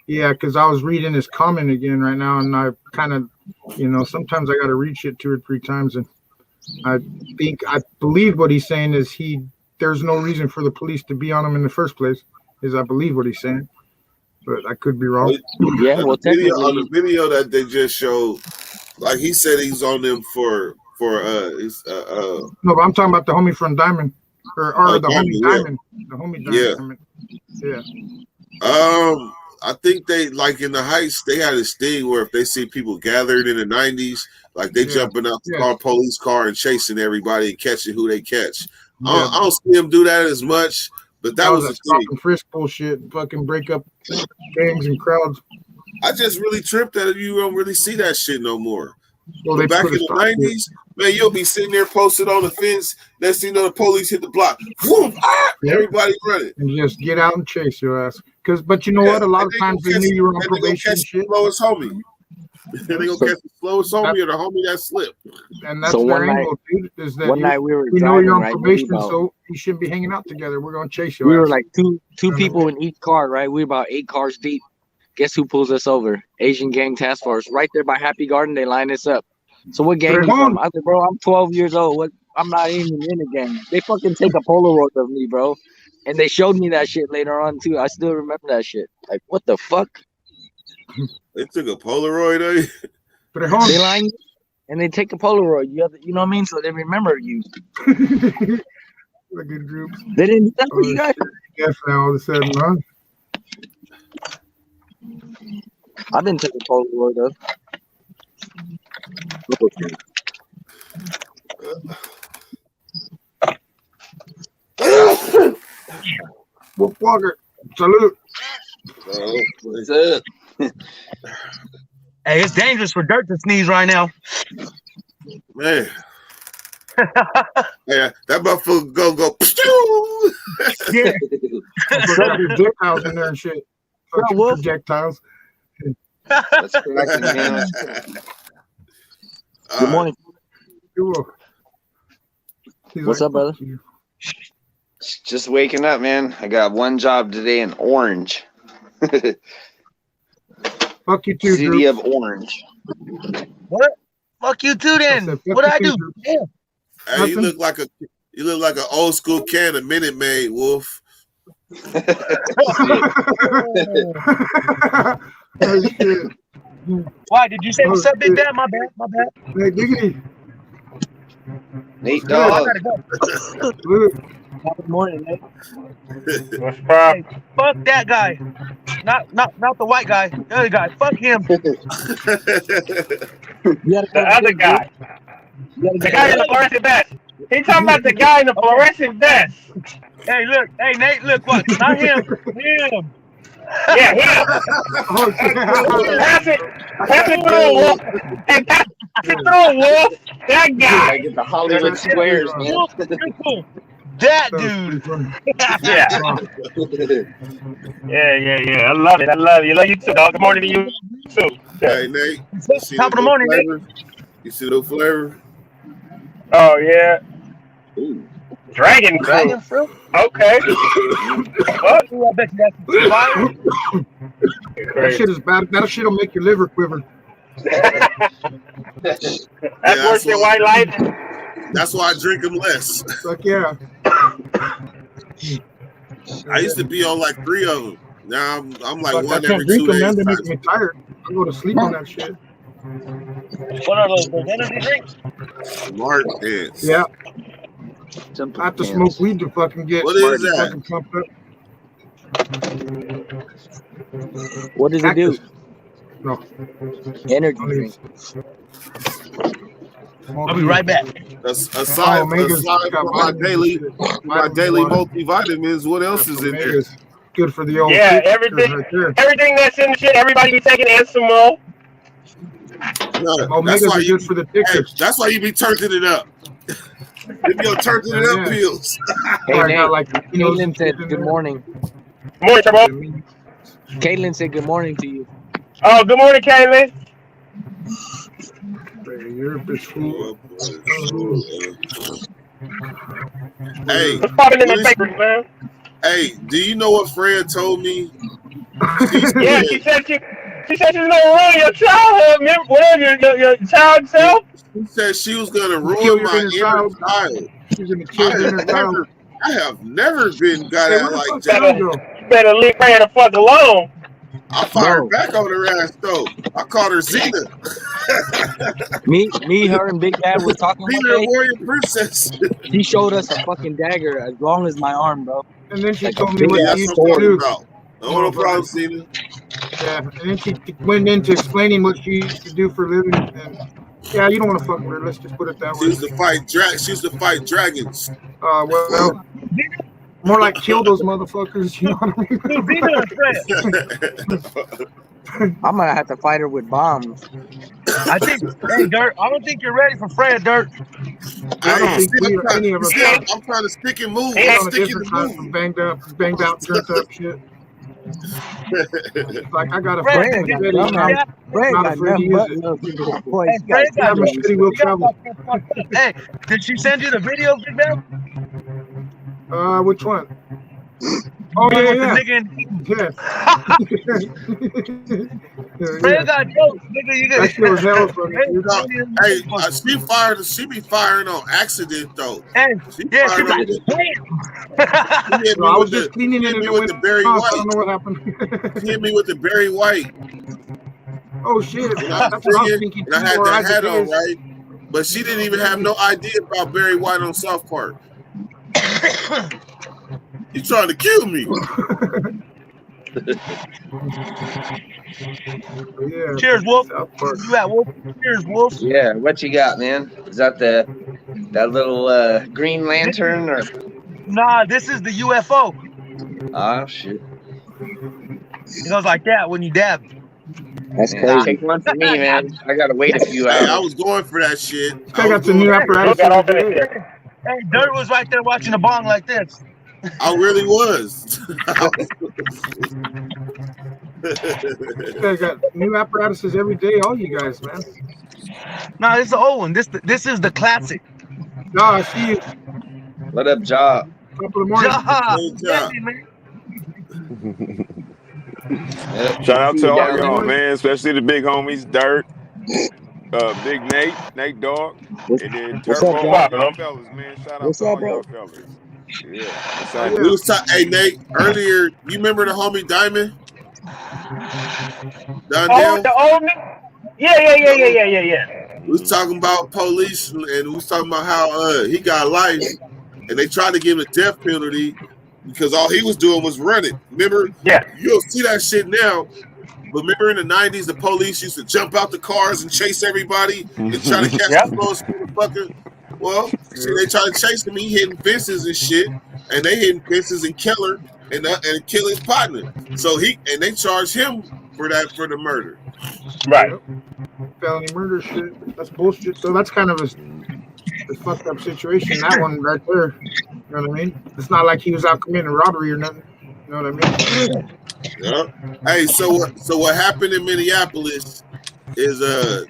Yeah, because I was reading his comment again right now, and I kind of, you know, sometimes I got to read shit 2 or 3 times, and I believe what he's saying is there's no reason for the police to be on him in the first place. I believe what he's saying, but I could be wrong. Yeah, well, on the video that they just showed, like he said, he's on them for no, but I'm talking about the homie from Diamond, or the homie Diamond, the homie Diamond. Yeah. I think they, like in the Heights, they had this thing where if they see people gathered in the 90s, like they jumping out the police car and chasing everybody and catching who they catch. I don't see them do that as much, but that was a stop and frisk bullshit, fucking break up gangs and crowds. I just really tripped that you don't really see that shit no more. Well, But back in the 90s, man, you'll be sitting there posted on the fence. Next thing you know, the police hit the block. Whoop, everybody running. And just get out and chase your ass. But you know what? A lot of times they knew you were on probation and shit. Slowest homie. They gonna catch the slowest homie or the homie that slipped. And that's their angle, dude. Is that one night we were you know you're on driving, right, probation, maybe about- so you shouldn't be hanging out together. We're gonna chase you. We were like two people in each car, right? We were about 8 cars deep. Guess who pulls us over? Asian Gang Task Force. Right there by Happy Garden, they line us up. So what gang you from? I said, bro, I'm 12 years old. What? I'm not even in a gang. They fucking take a Polaroid of me, bro. And they showed me that shit later on, too. I still remember that shit. Like, what the fuck? They took a Polaroid of you? They line you, and they take a Polaroid. You know what I mean? So they remember you. Look at groups. They didn't tell you guys. Yes, now all of a sudden, huh? I've been taking Polaroid of. Wolf Walker, salute. What's up? Hey, it's dangerous for Dirt to sneeze right now. Man. Yeah, that motherfucker go. Yeah. Projectiles in there and shit. Projectiles. That's cracking, man. Good morning. What's up, brother? Just waking up, man. I got one job today in Orange. Fuck you too, City of Orange. What? Fuck you too, then. What did I do? Hey, you look like an old school can of Minute Maid, Wolf. Oh, shit. Why did you say what's up, Big Bad? My bad. Hey, Diggity. Nate Dog. Good morning, Nate. What's up? Hey, fuck that guy. Not the white guy. The other guy. Fuck him. The other guy. The guy in the fluorescent vest. He talking about the guy in the fluorescent vest. Hey, look. Hey, Nate, look what? Not him. Him. Yeah, him. Pass it through, Wolf. And pass it through, Wolf. That guy. I get the Hollywood squares, man. That dude. Yeah. I love it. I love you too, dog. Good morning to you too. Hey, Nate. Top of the morning, Nate. You see the flavor? Oh, yeah. Ooh. Dragon fruit. Okay. What? I bet you that's fire. That shit is bad. That shit'll make your liver quiver. That's worse than white light. That's why I drink them less. Fuck yeah. I used to be on like 3 of them. Now I'm like Fuck, I one can't every drink 2 them, man. days. They make me tired. I go to sleep on that shit. What are those energy drinks? Smart pants. Yeah. Simple I have to pants. smoke weed to fucking get What is that? fucking pumped up. What does it do? No. Energy drink. I'll be right back. Aside from my daily multivitamins, what else is in there? Good for the old everything, right there. everything that's in the shit. Everybody be taking and some more. No, Omegas are good for the tickers. That's why you be turning it up. You be on turning it up pills. Hey, Nate. Like, Caitlin said good morning. Good morning, Turbo. Caitlin said good morning to you. Oh, good morning, Caitlin. You're a bitch fool. Hey, what's popping in the papers, man? Hey, do you know what Fred told me? Yeah, she said she's gonna ruin your childhood, whatever your child self. She said she was gonna ruin my inner child. She's gonna kill your inner child. I have never been got at like that. You better leave her the fuck alone. I fired back on her ass though. I called her Zena. me, her, and Big Dad were talking one Zena, day. warrior princess. She showed us a fucking dagger as long as my arm, bro. And then she Like told me what that's you what I'm talking do. about. No problem, Zena. Yeah, and then she went into explaining what she used to do for a living. And yeah, you don't want to fuck with her. Let's just put it that way. She used to fight dragons. Well, more like kill those motherfuckers. You know what I mean? I'm gonna have to fight her with bombs. I think, hey, Dirt, I don't think you're ready for Fred, Dirt. I don't think any of us are. I'm trying to stick and move. Hey, I'm sticking and move. Banged out, turned up shit. Like I got a Fred, fucking Fred not afraid to use it. Will travel. Hey, did she send you the video, Big Man? Which one? Oh yeah. Fred got jokes, nigga. You that shit was hell funny. She be firing on accident though. Hey, I was just cleaning it with the Barry White. I don't know what happened. She hit me with the Barry White. Oh shit! And I had that hat on, right? But she didn't even have no idea about Barry White on South Park. You trying to kill me? Yeah. Cheers, Wolf. You at Wolf? Cheers, Wolf. Yeah, what you got, man? Is that that little Green Lantern or? Nah, this is the UFO. Oh shit! It goes like that when you dab. That's crazy. Take one for me, man. I gotta wait a few hours. I was going for that shit. I got the new apparatus. Hey, Dirt was right there watching the bong like this. I really was. You guys got new apparatuses every day, all you guys, man. No, this is the old one. This is the classic. No, I see you. What up, Ja? Top of the morning. Shout out to all y'all, man, especially the big homies, Dirt, Big Nate Dogg, and then Turbo, all y'all fellas, man. Shout out to all y'all fellas. Yeah. Hey Nate, earlier, you remember the homie Diamond? Oh, the old nigga? Yeah. We was talking about police, and we was talking about how he got life, and they tried to give him a death penalty because all he was doing was running. Remember? Yeah. You don't see that shit now. But remember in the 90s, the police used to jump out the cars and chase everybody and try to catch the close motherfucker. Well, see, they tried to chase him. He hitting fences and shit, and they hitting fences and kill her and kill his partner. So they charged him for the murder. Right. Felony murder shit. That's bullshit. So that's kind of a fucked up situation. That one right there. You know what I mean? It's not like he was out committing robbery or nothing. You know what I mean? Yeah. Hey, so what happened in Minneapolis is I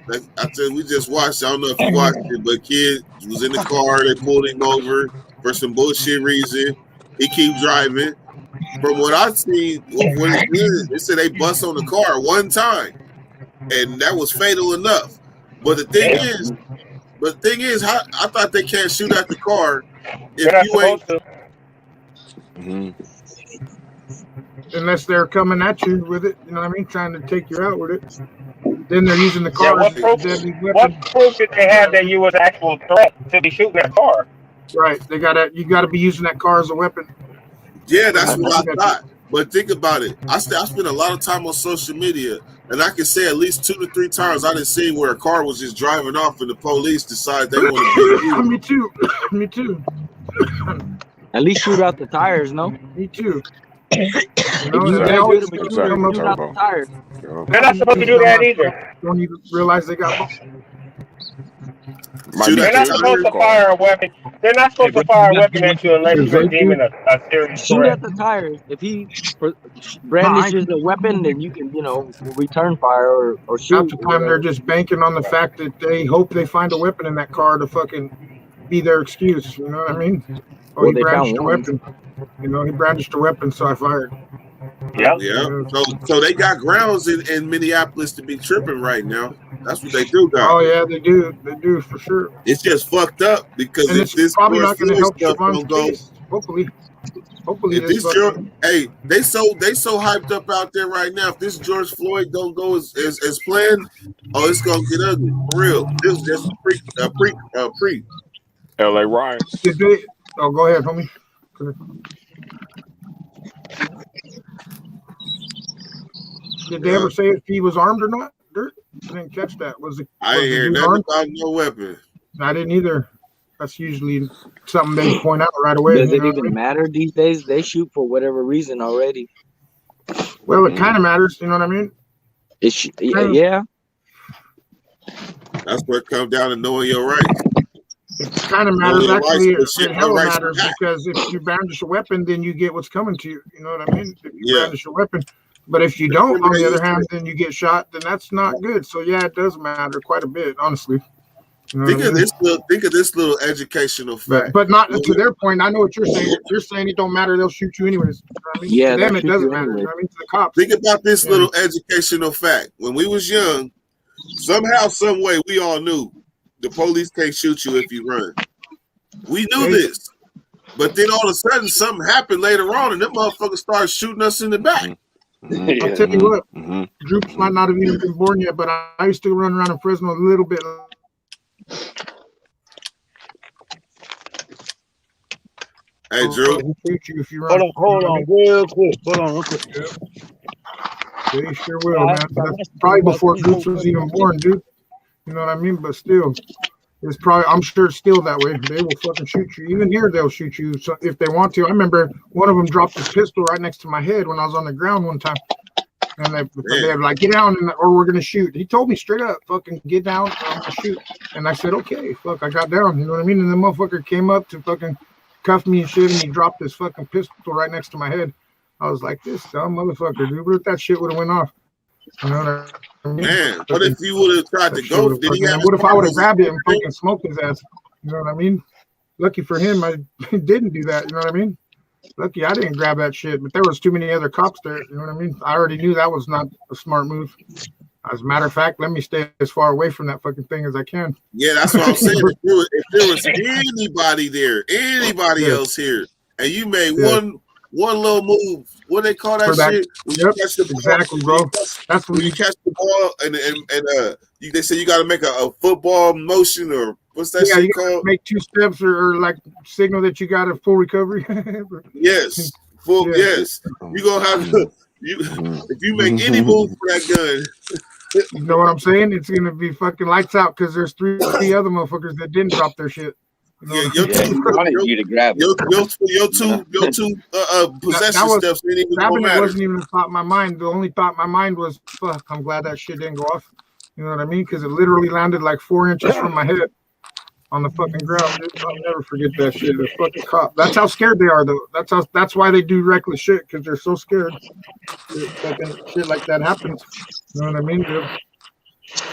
said we just watched. I don't know if you watched it, but kid was in the car. They pulled him over for some bullshit reason. He keep driving. From what I seen, they said they bust on the car one time, and that was fatal enough. But the thing is, I thought they can't shoot at the car if you ain't. Unless they're coming at you with it, you know what I mean, trying to take you out with it. Then they're using the car as a deadly weapon. What proof did they have that you was an actual threat to be shooting that car? Right. You gotta be using that car as a weapon. Yeah, that's what I thought. But think about it. I spent a lot of time on social media, and I can say at least 2 to 3 times I didn't see where a car was just driving off and the police decide they want to beat you. Me too. Me too. At least shoot out the tires, no? Me too. You know, they always shoot out the tires. They're not supposed to do that either. Don't even realize they got. They're not supposed to fire a weapon. They're not supposed to fire a weapon at you unless you're deeming a serious Shoot threat. at the tires. If he brandishes a weapon, then you can, return fire or shoot. Half the time they're just banking on the fact that they hope they find a weapon in that car to fucking be their excuse. You know what I mean? Oh, he brandished a weapon. He brandished a weapon, so I fired. Yeah. So they got grounds in Minneapolis to be tripping right now. That's what they do, guys. Oh yeah, they do. They do for sure. It's just fucked up because and if it's this probably not going to help stuff Siobhan's don't go, case. Hopefully. If this they so hyped up out there right now. If this George Floyd don't go as planned, it's gonna get ugly for real. This is just a pre. LA riots. Did they? Oh, go ahead, homie. Did they ever say if he was armed or not? Dirt? I didn't catch that. I ain't hear nothing about no weapon. I didn't either. That's usually something they point out right away. Does it even matter these days? They shoot for whatever reason already. Well, it kind of matters. You know what I mean? Yeah. That's where it comes down to knowing your rights. It kind of matters, actually. It hell matters because if you brandish a weapon, then you get what's coming to you. You know what I mean? If you brandish a weapon. But if you don't, on the other hand, then you get shot, then that's not good. So, yeah, it does matter quite a bit, honestly. You know think of this little educational fact. But not to their point. I know what you're saying. You're saying it don't matter. They'll shoot you anyways. You know what I mean? Yeah, to them, it doesn't matter. You know what I mean? To the cops. Think about this little educational fact. When we was young, somehow, some way, we all knew the police can't shoot you if you run. We knew this. But then all of a sudden, something happened later on, and them motherfuckers started shooting us in the back. I'll tell you what, Droops might not have even been born yet, but I used to run around in Fresno a little bit. Hey, Drew. Shoot you if you run. Hold on, real quick. They sure will, man. That's probably before Droops was even born, dude. You know what I mean? But still, it's probably, I'm sure it's still that way. They will fucking shoot you. Even here, they'll shoot you if they want to. I remember one of them dropped his pistol right next to my head when I was on the ground one time. And they were like, get down or we're going to shoot. He told me straight up, fucking get down or I'm going to shoot. And I said, okay, fuck, I got down. You know what I mean? And the motherfucker came up to fucking cuff me and shit, and he dropped his fucking pistol right next to my head. I was like, this dumb motherfucker, dude. What if that shit would have went off? You know what I mean? Man, what if you would have tried to go? What if I would have grabbed it and fucking smoked his ass? You know what I mean? Lucky for him, I didn't do that. You know what I mean? Lucky I didn't grab that shit, but there was too many other cops there. You know what I mean? I already knew that was not a smart move. As a matter of fact, let me stay as far away from that fucking thing as I can. Yeah, that's what I'm saying. If there was anybody there, anybody else here, and you made one little move, what they call that shit? When you catch the ball, exactly, bro. That's when you catch the ball, and they say you got to make a football motion, or what's that shit you called? Make 2 steps or like signal that you got a full recovery. Yes, yes. You gonna have to. If you make any move for that gun, you know what I'm saying? It's gonna be fucking lights out because there's three other motherfuckers that didn't drop their shit. You know you to grab your two possession steps didn't even matter. It wasn't even a thought in my mind. The only thought in my mind was, fuck, I'm glad that shit didn't go off. You know what I mean? Because it literally landed like 4 inches from my head on the fucking ground. Dude. I'll never forget that shit. The fucking cop. That's how scared they are, though. That's why they do reckless shit, because they're so scared. Fucking shit like that happens. You know what I mean, dude?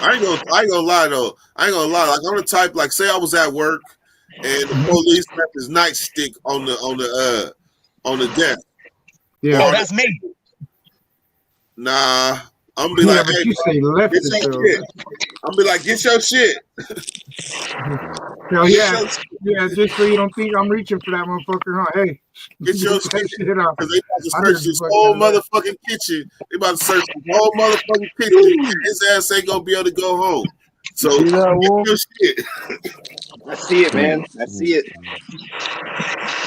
I ain't gonna lie though. I ain't gonna lie. Like I'm the type, like say I was at work and the police left his nightstick on the desk. Yeah, oh, that's me. Nah, I'm gonna be like, hey, you say left get your shit. I'm gonna be like, get your shit. Hell yeah. Yeah, just so you don't think I'm reaching for that motherfucker, huh? Hey, Get your that shit. shit up. Because they about to I'm search just this fucking whole with that. motherfucking kitchen. They about to search this whole motherfucking kitchen. And his ass ain't gonna be able to go home. So See that, Wolf? get your shit. I see it, man. I see it.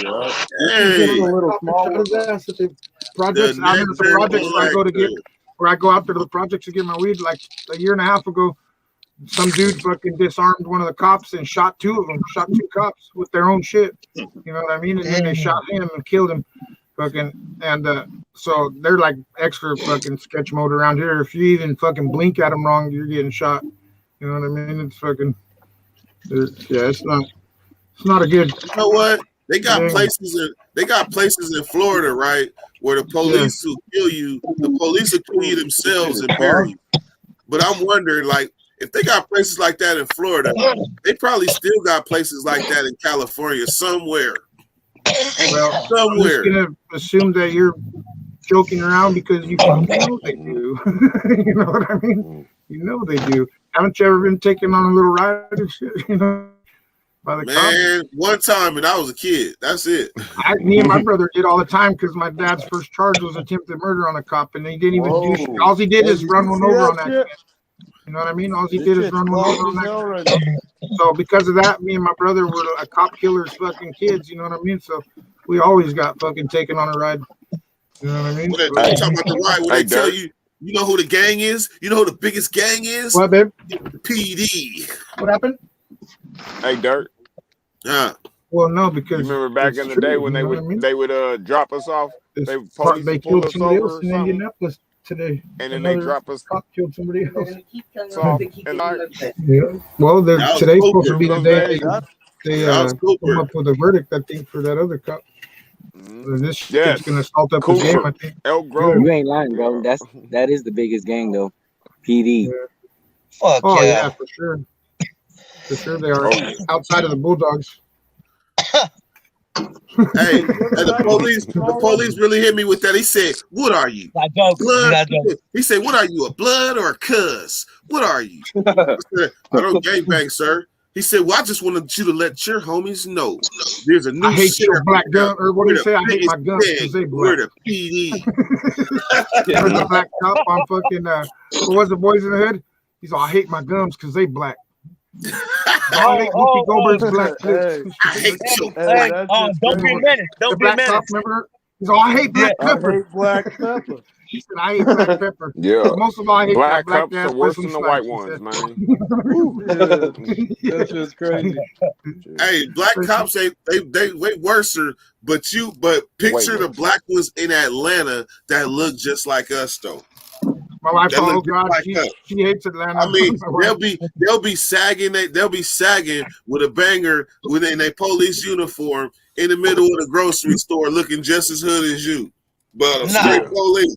Yeah. Hey, Just a little small Shot one. his ass at the projects. the I mean, at the projects where I go to get, nectar. where I go out there to the projects to get my weed. Like a year and a half ago, some dude fucking disarmed one of the cops and shot two of them. Shot two cops with their own shit. You know what I mean? And then they shot him and killed him. Fucking so they're like extra fucking sketch mode around here. If you even fucking blink at them wrong, you're getting shot. You know what I mean? It's fucking yeah. It's not a good. You know what? They got thing. places in Florida, right, where the police will kill you. The police will kill you themselves and bury you. But I'm wondering, like, if they got places like that in Florida, they probably still got places like that in California somewhere. Well, somewhere. I'm just gonna assume that you're joking around because you fucking know they do. You know what I mean? You know they do. Haven't you ever been taken on a little ride and shit? You know, by the Man, one time and I was a kid. That's it. Me and my brother did all the time because my dad's first charge was attempted murder on a cop, and he didn't even do shit. All he did is run one over on that shit. You know what I mean? All he did is run one over on that shit. So because of that, me and my brother were a cop killer's fucking kids. You know what I mean? So we always got fucking taken on a ride. You know what I mean? When they talking about the ride, when they tell you, you know who the gang is? You know who the biggest gang is? What, babe? PD. What happened? Hey, Dirt. Yeah. Well, no, because you remember back in the day when they would drop us off. They police they would pull killed us somebody over else or in something, Indianapolis today. and then they drop us. Cop killed somebody else. So, and Yeah. Well, today's supposed to be the day they come up with a verdict, I think, for that other cop. This shit's gonna salt up the game, I think. You ain't lying, bro. That is the biggest gang though. PD. Fuck oh yeah, for sure. For sure they are outside of the Bulldogs. Hey, the police really hit me with that. He said, "What are you? Blood?" He said, "What are you? A blood or a cuz? What are you?" I said, "I don't gangbang, sir." He said, "Well, I just wanted you to let your homies know there's a new I hate your sheriff black gun, or what do you say? I hate biggest my guns gang. because they We're black. the PD." There's a black cop on fucking what was the Boys in the Hood? He's all, I hate my gums because they black. I hate Whoopi Goldberg's black lips. I hate you. Don't be a menace. Don't be a menace. Cop, remember? He's all, I hate black pepper. I hate black pepper. He said, I hate black pepper. Yeah. Most of all, I hate Black black cups ass are worse Wesley than the white Snipes, ones, man. That's just crazy. Hey, black cops they way worse, but picture the black ones in Atlanta that look just like us though. My wife, That oh look just God, like she us. hates Atlanta. I mean, they'll be sagging with a banger within a police uniform in the middle of the grocery store, looking just as hood as you. But straight police.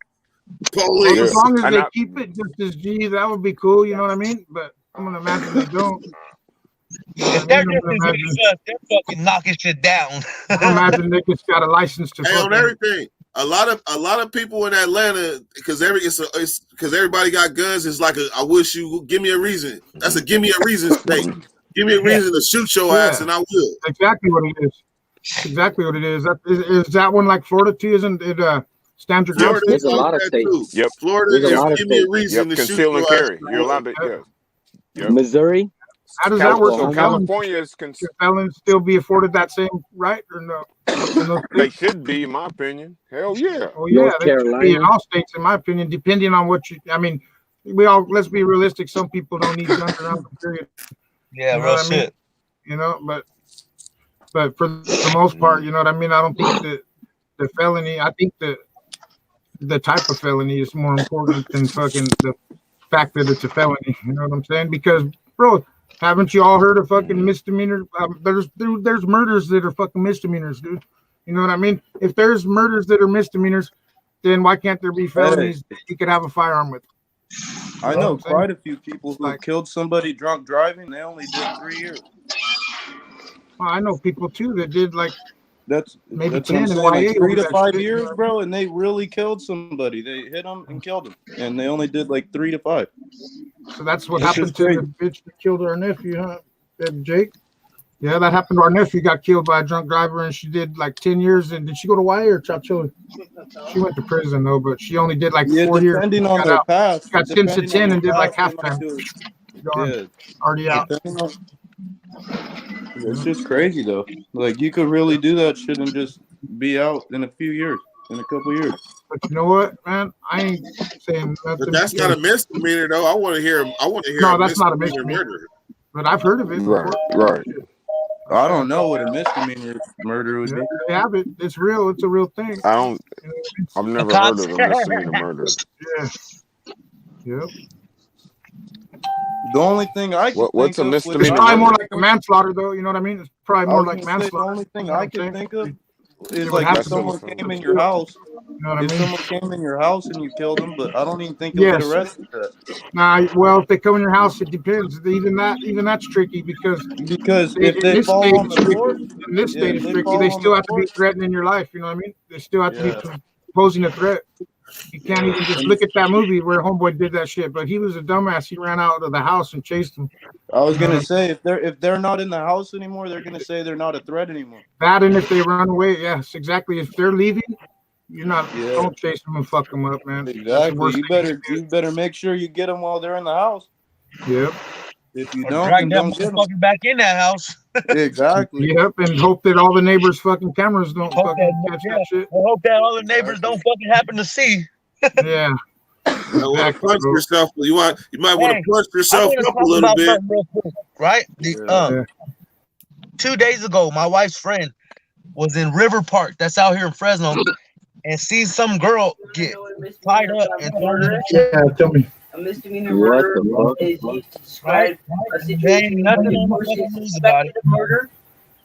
Well, as long as they keep it just as G, that would be cool. You know what I mean? But I'm gonna imagine they don't. If they're just as good as us, they're fucking knocking shit down. I imagine they just got a license to on everything. A lot of people in Atlanta, because everybody got guns. It's like I wish you give me a reason. That's a give me a reason state. Give me a reason to shoot your ass, and I will. Exactly what it is. Exactly what it is. Is that one like Florida too? Isn't it stand your ground? There's a lot of states. Yep. Florida is give me a reason to shoot conceal your and ass. carry. You're allowed to. Yes. Yep. Missouri. How does that work? So California is Can felons still be afforded that same right or no? They should be, in my opinion. Hell yeah. Oh yeah, they should be in all states, in my opinion, depending on what you. I mean, let's be realistic. Some people don't need guns around the period. Yeah, you know real what I mean? shit. You know, but for the most part, you know what I mean. I don't think that the felony. I think the type of felony is more important than fucking the fact that it's a felony. You know what I'm saying? Because, bro, haven't you all heard of fucking misdemeanor? There's murders that are fucking misdemeanors, dude. You know what I mean? If there's murders that are misdemeanors, then why can't there be felonies that you could have a firearm with? I know quite a few people who killed somebody drunk driving. They only did 3 years. Well, I know people too that did that's maybe what 10 I'm in saying, YA like 3 to 5 shit, years, you know? bro, and they really killed somebody. They hit them and killed them, and they only did like 3 to 5. So that's what happened to the bitch that killed our nephew, huh? That Jake. Yeah, that happened to our nephew. Got killed by a drunk driver, and she did like 10 years. And did she go to Hawaii or Chowchilla? She went to prison though, but she only did like 4 years. Depending on Got their out. past, Got sentenced to depending on 10 their and did like past, they half might time. do it. Gone. Yeah, Already out. It's just crazy though. Like you could really do that shit and just be out in a few years, in a couple years. But you know what, man? I ain't saying nothing. But that's not a misdemeanor, though. I want to hear. No, a that's not a misdemeanor misdemeanor. murder. But I've heard of it before. Right. I don't know what a misdemeanor murder would be. They have it. It's real. It's a real thing. I've never heard of a misdemeanor murder. Yeah. Yep. The only thing I can What's a think of misdemeanor It's probably more murder? like a manslaughter, though. You know what I mean? It's probably more like The manslaughter. only thing You know I what I'm can saying? think of is It would like have if to someone be. came in your house. You know what I If mean? someone came in your house and you killed them, but I don't even think you'll Yes. get arrested for that. Nah, well, if they come in your house, it depends. Even that's tricky because if they fall on the floor, in this yeah, state if it's they tricky. fall They on still the have to be floor, threatening your life. You know what I mean? They still have to yeah. be posing a threat. You can't even just look at that movie where homeboy did that shit. But he was a dumbass. He ran out of the house and chased him. I was gonna say if they're not in the house anymore, they're gonna say they're not a threat anymore. That and if they run away, yes, exactly. If they're leaving, you're not. Yeah. Don't chase them and fuck them up, man. That's the Exactly. worst You better make sure you get them while they're in the house. Yep. If you Or don't, drag then that don't get them. motherfucker back in that house. Exactly. Yep, and hope that all the neighbors' fucking cameras don't fucking catch that shit. I hope that all the neighbors don't fucking happen to see. Yeah. You want to punch yourself. You might want to punch I yourself want to up a talk little about bit. something real quick, right? 2 days ago, my wife's friend was in River Park, that's out here in Fresno, and seen some girl get tied up and thrown in the Yeah, tell me. A misdemeanor murder is used to describe a situation where a person is suspected of murder,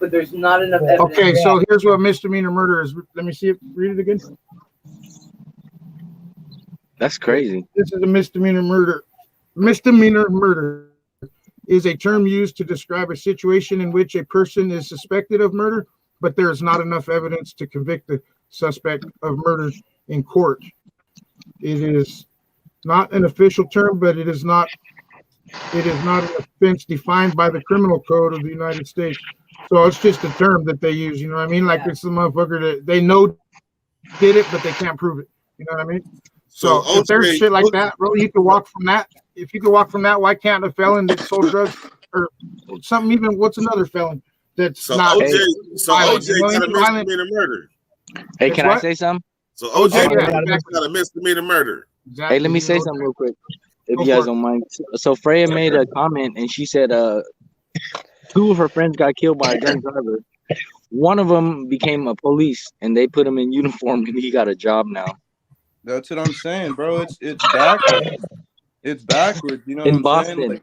but there's not enough evidence. Okay, so here's what misdemeanor murder is. Let me see it. Read it again. That's crazy. This is a misdemeanor murder. Misdemeanor murder is a term used to describe a situation in which a person is suspected of murder, but there is not enough evidence to convict the suspect of murder in court. It is not an official term, but it is not an offense defined by the criminal code of the United States. So it's just a term that they use, you know what I mean? Like it's the motherfucker that they know did it, but they can't prove it. You know what I mean? So if there's shit like that, bro, you can walk from that. If you can walk from that, why can't a felon that sold drugs or something even, what's another felon that's not OJ violent? got a misdemeanor murder. Hey, can I say something? So OJ got a misdemeanor murder. Hey, let me say something real quick, if you guys don't mind. So Freya made a comment, and she said 2 of her friends got killed by a drunk driver. One of them became a police, and they put him in uniform, and he got a job now. That's what I'm saying, bro. It's backwards. It's backwards. You know In what I'm Boston. saying? Like,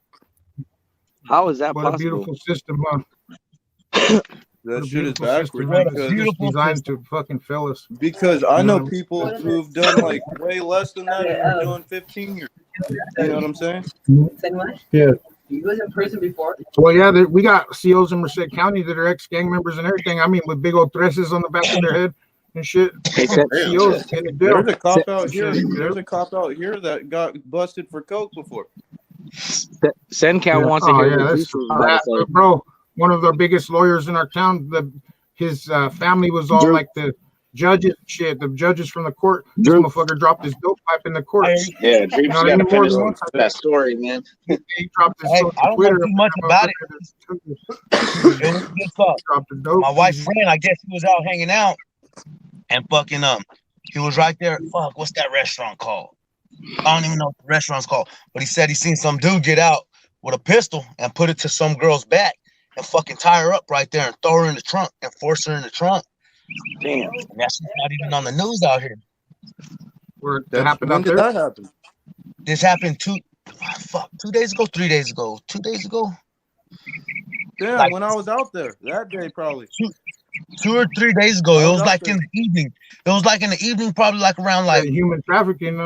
how is that what possible? a beautiful system, huh? That shit is backwards because it's designed to fucking fill us. Because I know people who've done like way less than that and are doing 15 years. You know what I'm saying? Yeah. He was in prison before. Well, yeah, we got COs in Merced County that are ex-gang members and everything. I mean, with big old dresses on the back of their head and shit. COs in the jail. There's a cop out here. There's a cop out here that got busted for coke before. Sencal wants to hear what that's, Jesus was about to say. bro. One of the biggest lawyers in our town. His family was all like the judges, shit. The judges from the court. This motherfucker dropped his dope pipe in the court. Yeah, Drew, you gotta finish that story, man. He dropped his I don't know too much about it. It was good fuck. My wife's friend, I guess he was out hanging out, and fucking he was right there. Fuck, what's that restaurant called? I don't even know what the restaurant's called, but he said he seen some dude get out with a pistol and put it to some girl's back and fucking tie her up right there and throw her in the trunk and force her in the trunk. Damn, and that's not even on the news out here. Where that happened When out did there? that happen? This happened 2 days ago, 3 days ago, 2 days ago. Damn, Like- when I was out there that day, probably. 2 or 3 days ago. It was like in the evening. It was like in the evening, probably like around like human trafficking.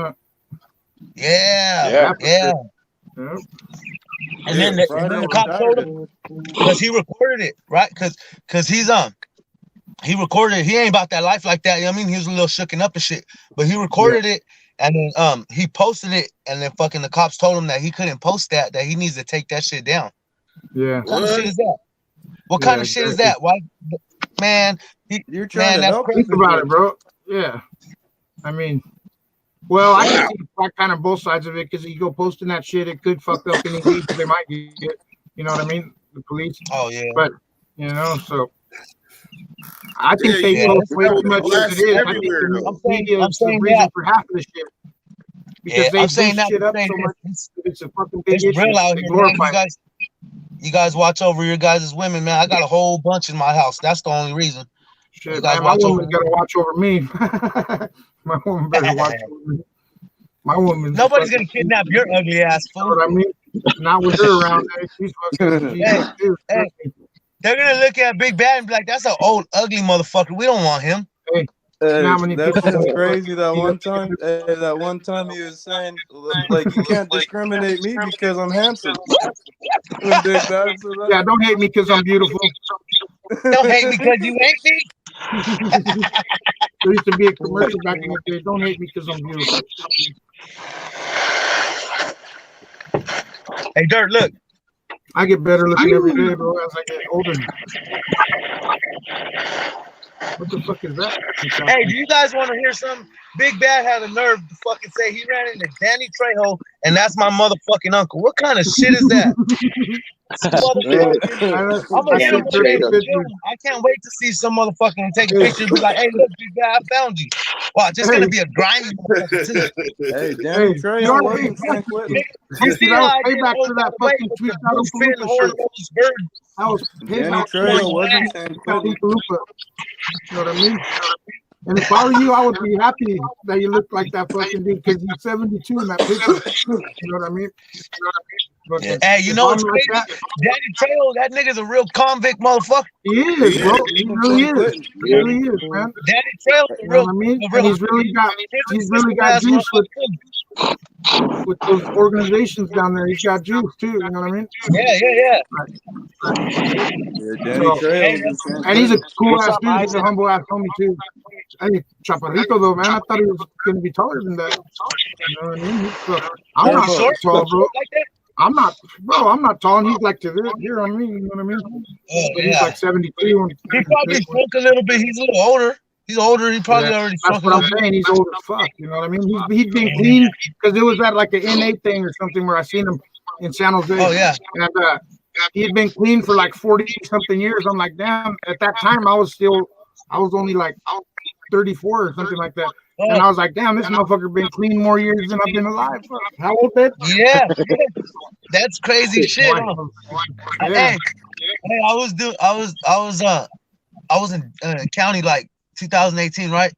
Yeah. Yeah. And then the cop told him because he recorded it, right? Because he recorded it. He ain't about that life like that. You know what I mean? He was a little shooken up and shit. But he recorded it and then he posted it and then fucking the cops told him that he couldn't post that he needs to take that shit down. Yeah. What kind of shit is that? What kind of shit is that? Why, man? You're trying to help. Think about it, bro. Yeah. I mean, well, I can see kind of both sides of it because you go posting that shit, it could fuck up any leads they might get. You know what I mean? The police. Oh yeah. But so I think they post way too much as it is. I think the media is the reason for half of the shit. Because they boost shit up so much. It's a fucking big issue. Real out here, man. You guys watch over your guys' women, man. I got a whole bunch in my house. That's the only reason. Shit, man, my woman's got to watch over me. My woman better watch over me. My woman. Nobody's gonna kidnap your ugly ass fool. You know what I mean? Not with her around. She's fucking. Hey, they're gonna look at Big Bad and be like, "That's an old, ugly motherfucker. We don't want him." Hey, that's just crazy. That one time he was saying, like, you can't discriminate me because I'm handsome. When Big Bad said that. Yeah, don't hate me because I'm beautiful. Don't hate me because you hate me. There used to be a commercial back in the day. Don't hate me because I'm beautiful. Hey, Dirt, look. I get better looking every day, bro, as I get older. What the fuck is that? Hey, do you guys want to hear something? Big Bad had a nerve to fucking say he ran into Danny Trejo, and that's my motherfucking uncle. What kind of shit is that? I can't wait to see some motherfucking take a picture and be like, "Hey, look, Big Bad, I found you." Wow, just gonna be a grimy motherfucker too. Hey, Danny Trejo wasn't San Quentin. You see that was payback for that fucking tweet out of Palooka shirt. That was Danny Trejo wasn't San Quentin. You know what I mean? And if I were you, I would be happy that you look like that fucking dude because he's 72 in that picture. You know what I mean? But hey, you know what's crazy? Danny Trejo, that nigga's a real convict motherfucker. He is, bro. He really is. He really is, man. Danny Trejo, you know what I mean? And he's really got juice with those organizations down there. He's got juice too. You know what I mean? Yeah. Danny Trejo, and he's a cool ass dude. He's a humble ass homie too. Hey, Chaparrito though, man. I thought he was gonna be taller than that. You know what I mean? I'm not so tall, bro. I'm not tall, and he's like to this here on me. You know what I mean? But he's like 72. He probably shrunk a little bit. He's a little older. He's older. He probably already shrunk. That's what I'm saying. He's old as fuck. You know what I mean? He'd been clean because it was at like an NA thing or something where I seen him in San Jose. Oh yeah. And he had been clean for like 40 something years. I'm like, damn. At that time, I was only like 34 or something like that. And I was like, damn, this motherfucker been clean more years than I've been alive. How old that? Yeah. That's crazy shit. Huh? Yeah. Hey, I was in county like 2018, right?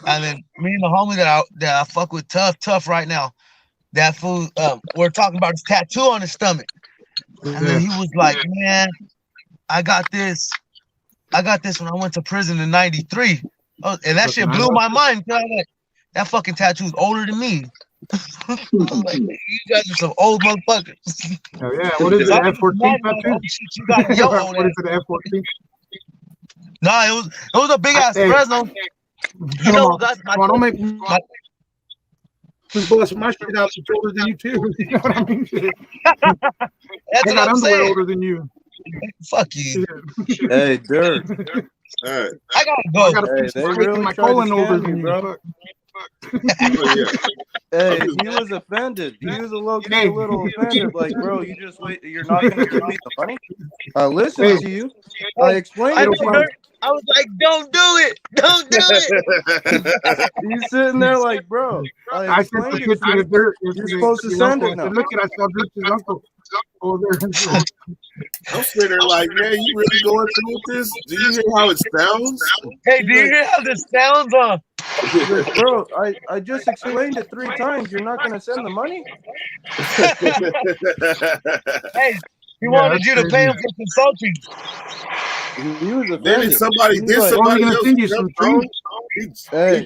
And then me and the homie that I fuck with tough right now, that fool, we're talking about his tattoo on his stomach. And then he was like, man, I got this when I went to prison in 93. Oh, and that shit blew my mind. That fucking tattoo is older than me. Like, you guys are some old motherfuckers. Oh, yeah. What is it, F-14 tattoo? What is it, F-14? No, it was a big ass Fresno. You know, don't make me bust my shit out. It's older than you too. You know what I mean? That's what I'm saying. Older than you. Fuck you. Hey, Dirk. Right. I gotta go. I gotta they really my colon older than you, bro. Hey, he was offended. He was a little offended. Like, bro, you just wait. You're not gonna give me the money. I listened to you. I explained it to you. I was like, don't do it. Don't do it. He's sitting there like, bro. I explained it to you. You're supposed to send it now. Look at I saw Drew's uncle over there. I'm sitting there like, man, you really going through with this? Do you hear how it sounds? Hey, do you hear how this sounds? Bro, I just explained it 3 times. You're not gonna send the money? Hey, he wanted you to pay him for consulting. He was offended. Then somebody else he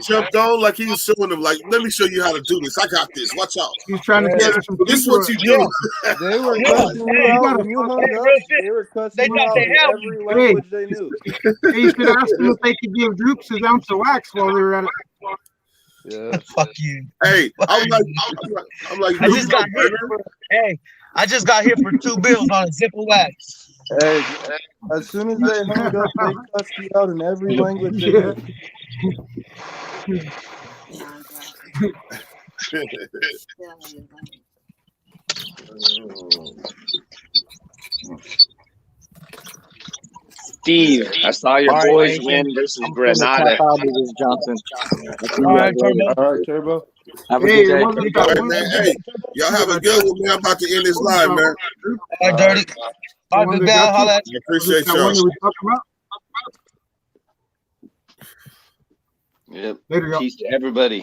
jumped on like he was showing them, like, let me show you how to do this. I got this. Watch out. He's trying to get some. This is what you do. They were cussing you out when you hung up. They were cussing you out in every language they knew. They should ask them if they could give Droops his ounce of wax while they were at it. Yeah. Fuck you. Hey, I'm like, I just got hit for 2 bills on a zipper wax. Hey, As soon as they hung up, they cussed you out in every language they Yeah. Steve, I saw your All right, boys Nation. win versus I'm gonna Granada. tap out of this, Johnson. I'll see All you guys right, later. Turbo. All right, Turbo. Have a Hey, good it day. wasn't All that right, one. man. Hey, y'all have a good one, man. I'm about to end this live, man. All right, Dirty. All right, one Big that Bal, got you? holla at I appreciate That y'all. one that we talked about? Yep. Later, y'all. Peace to everybody.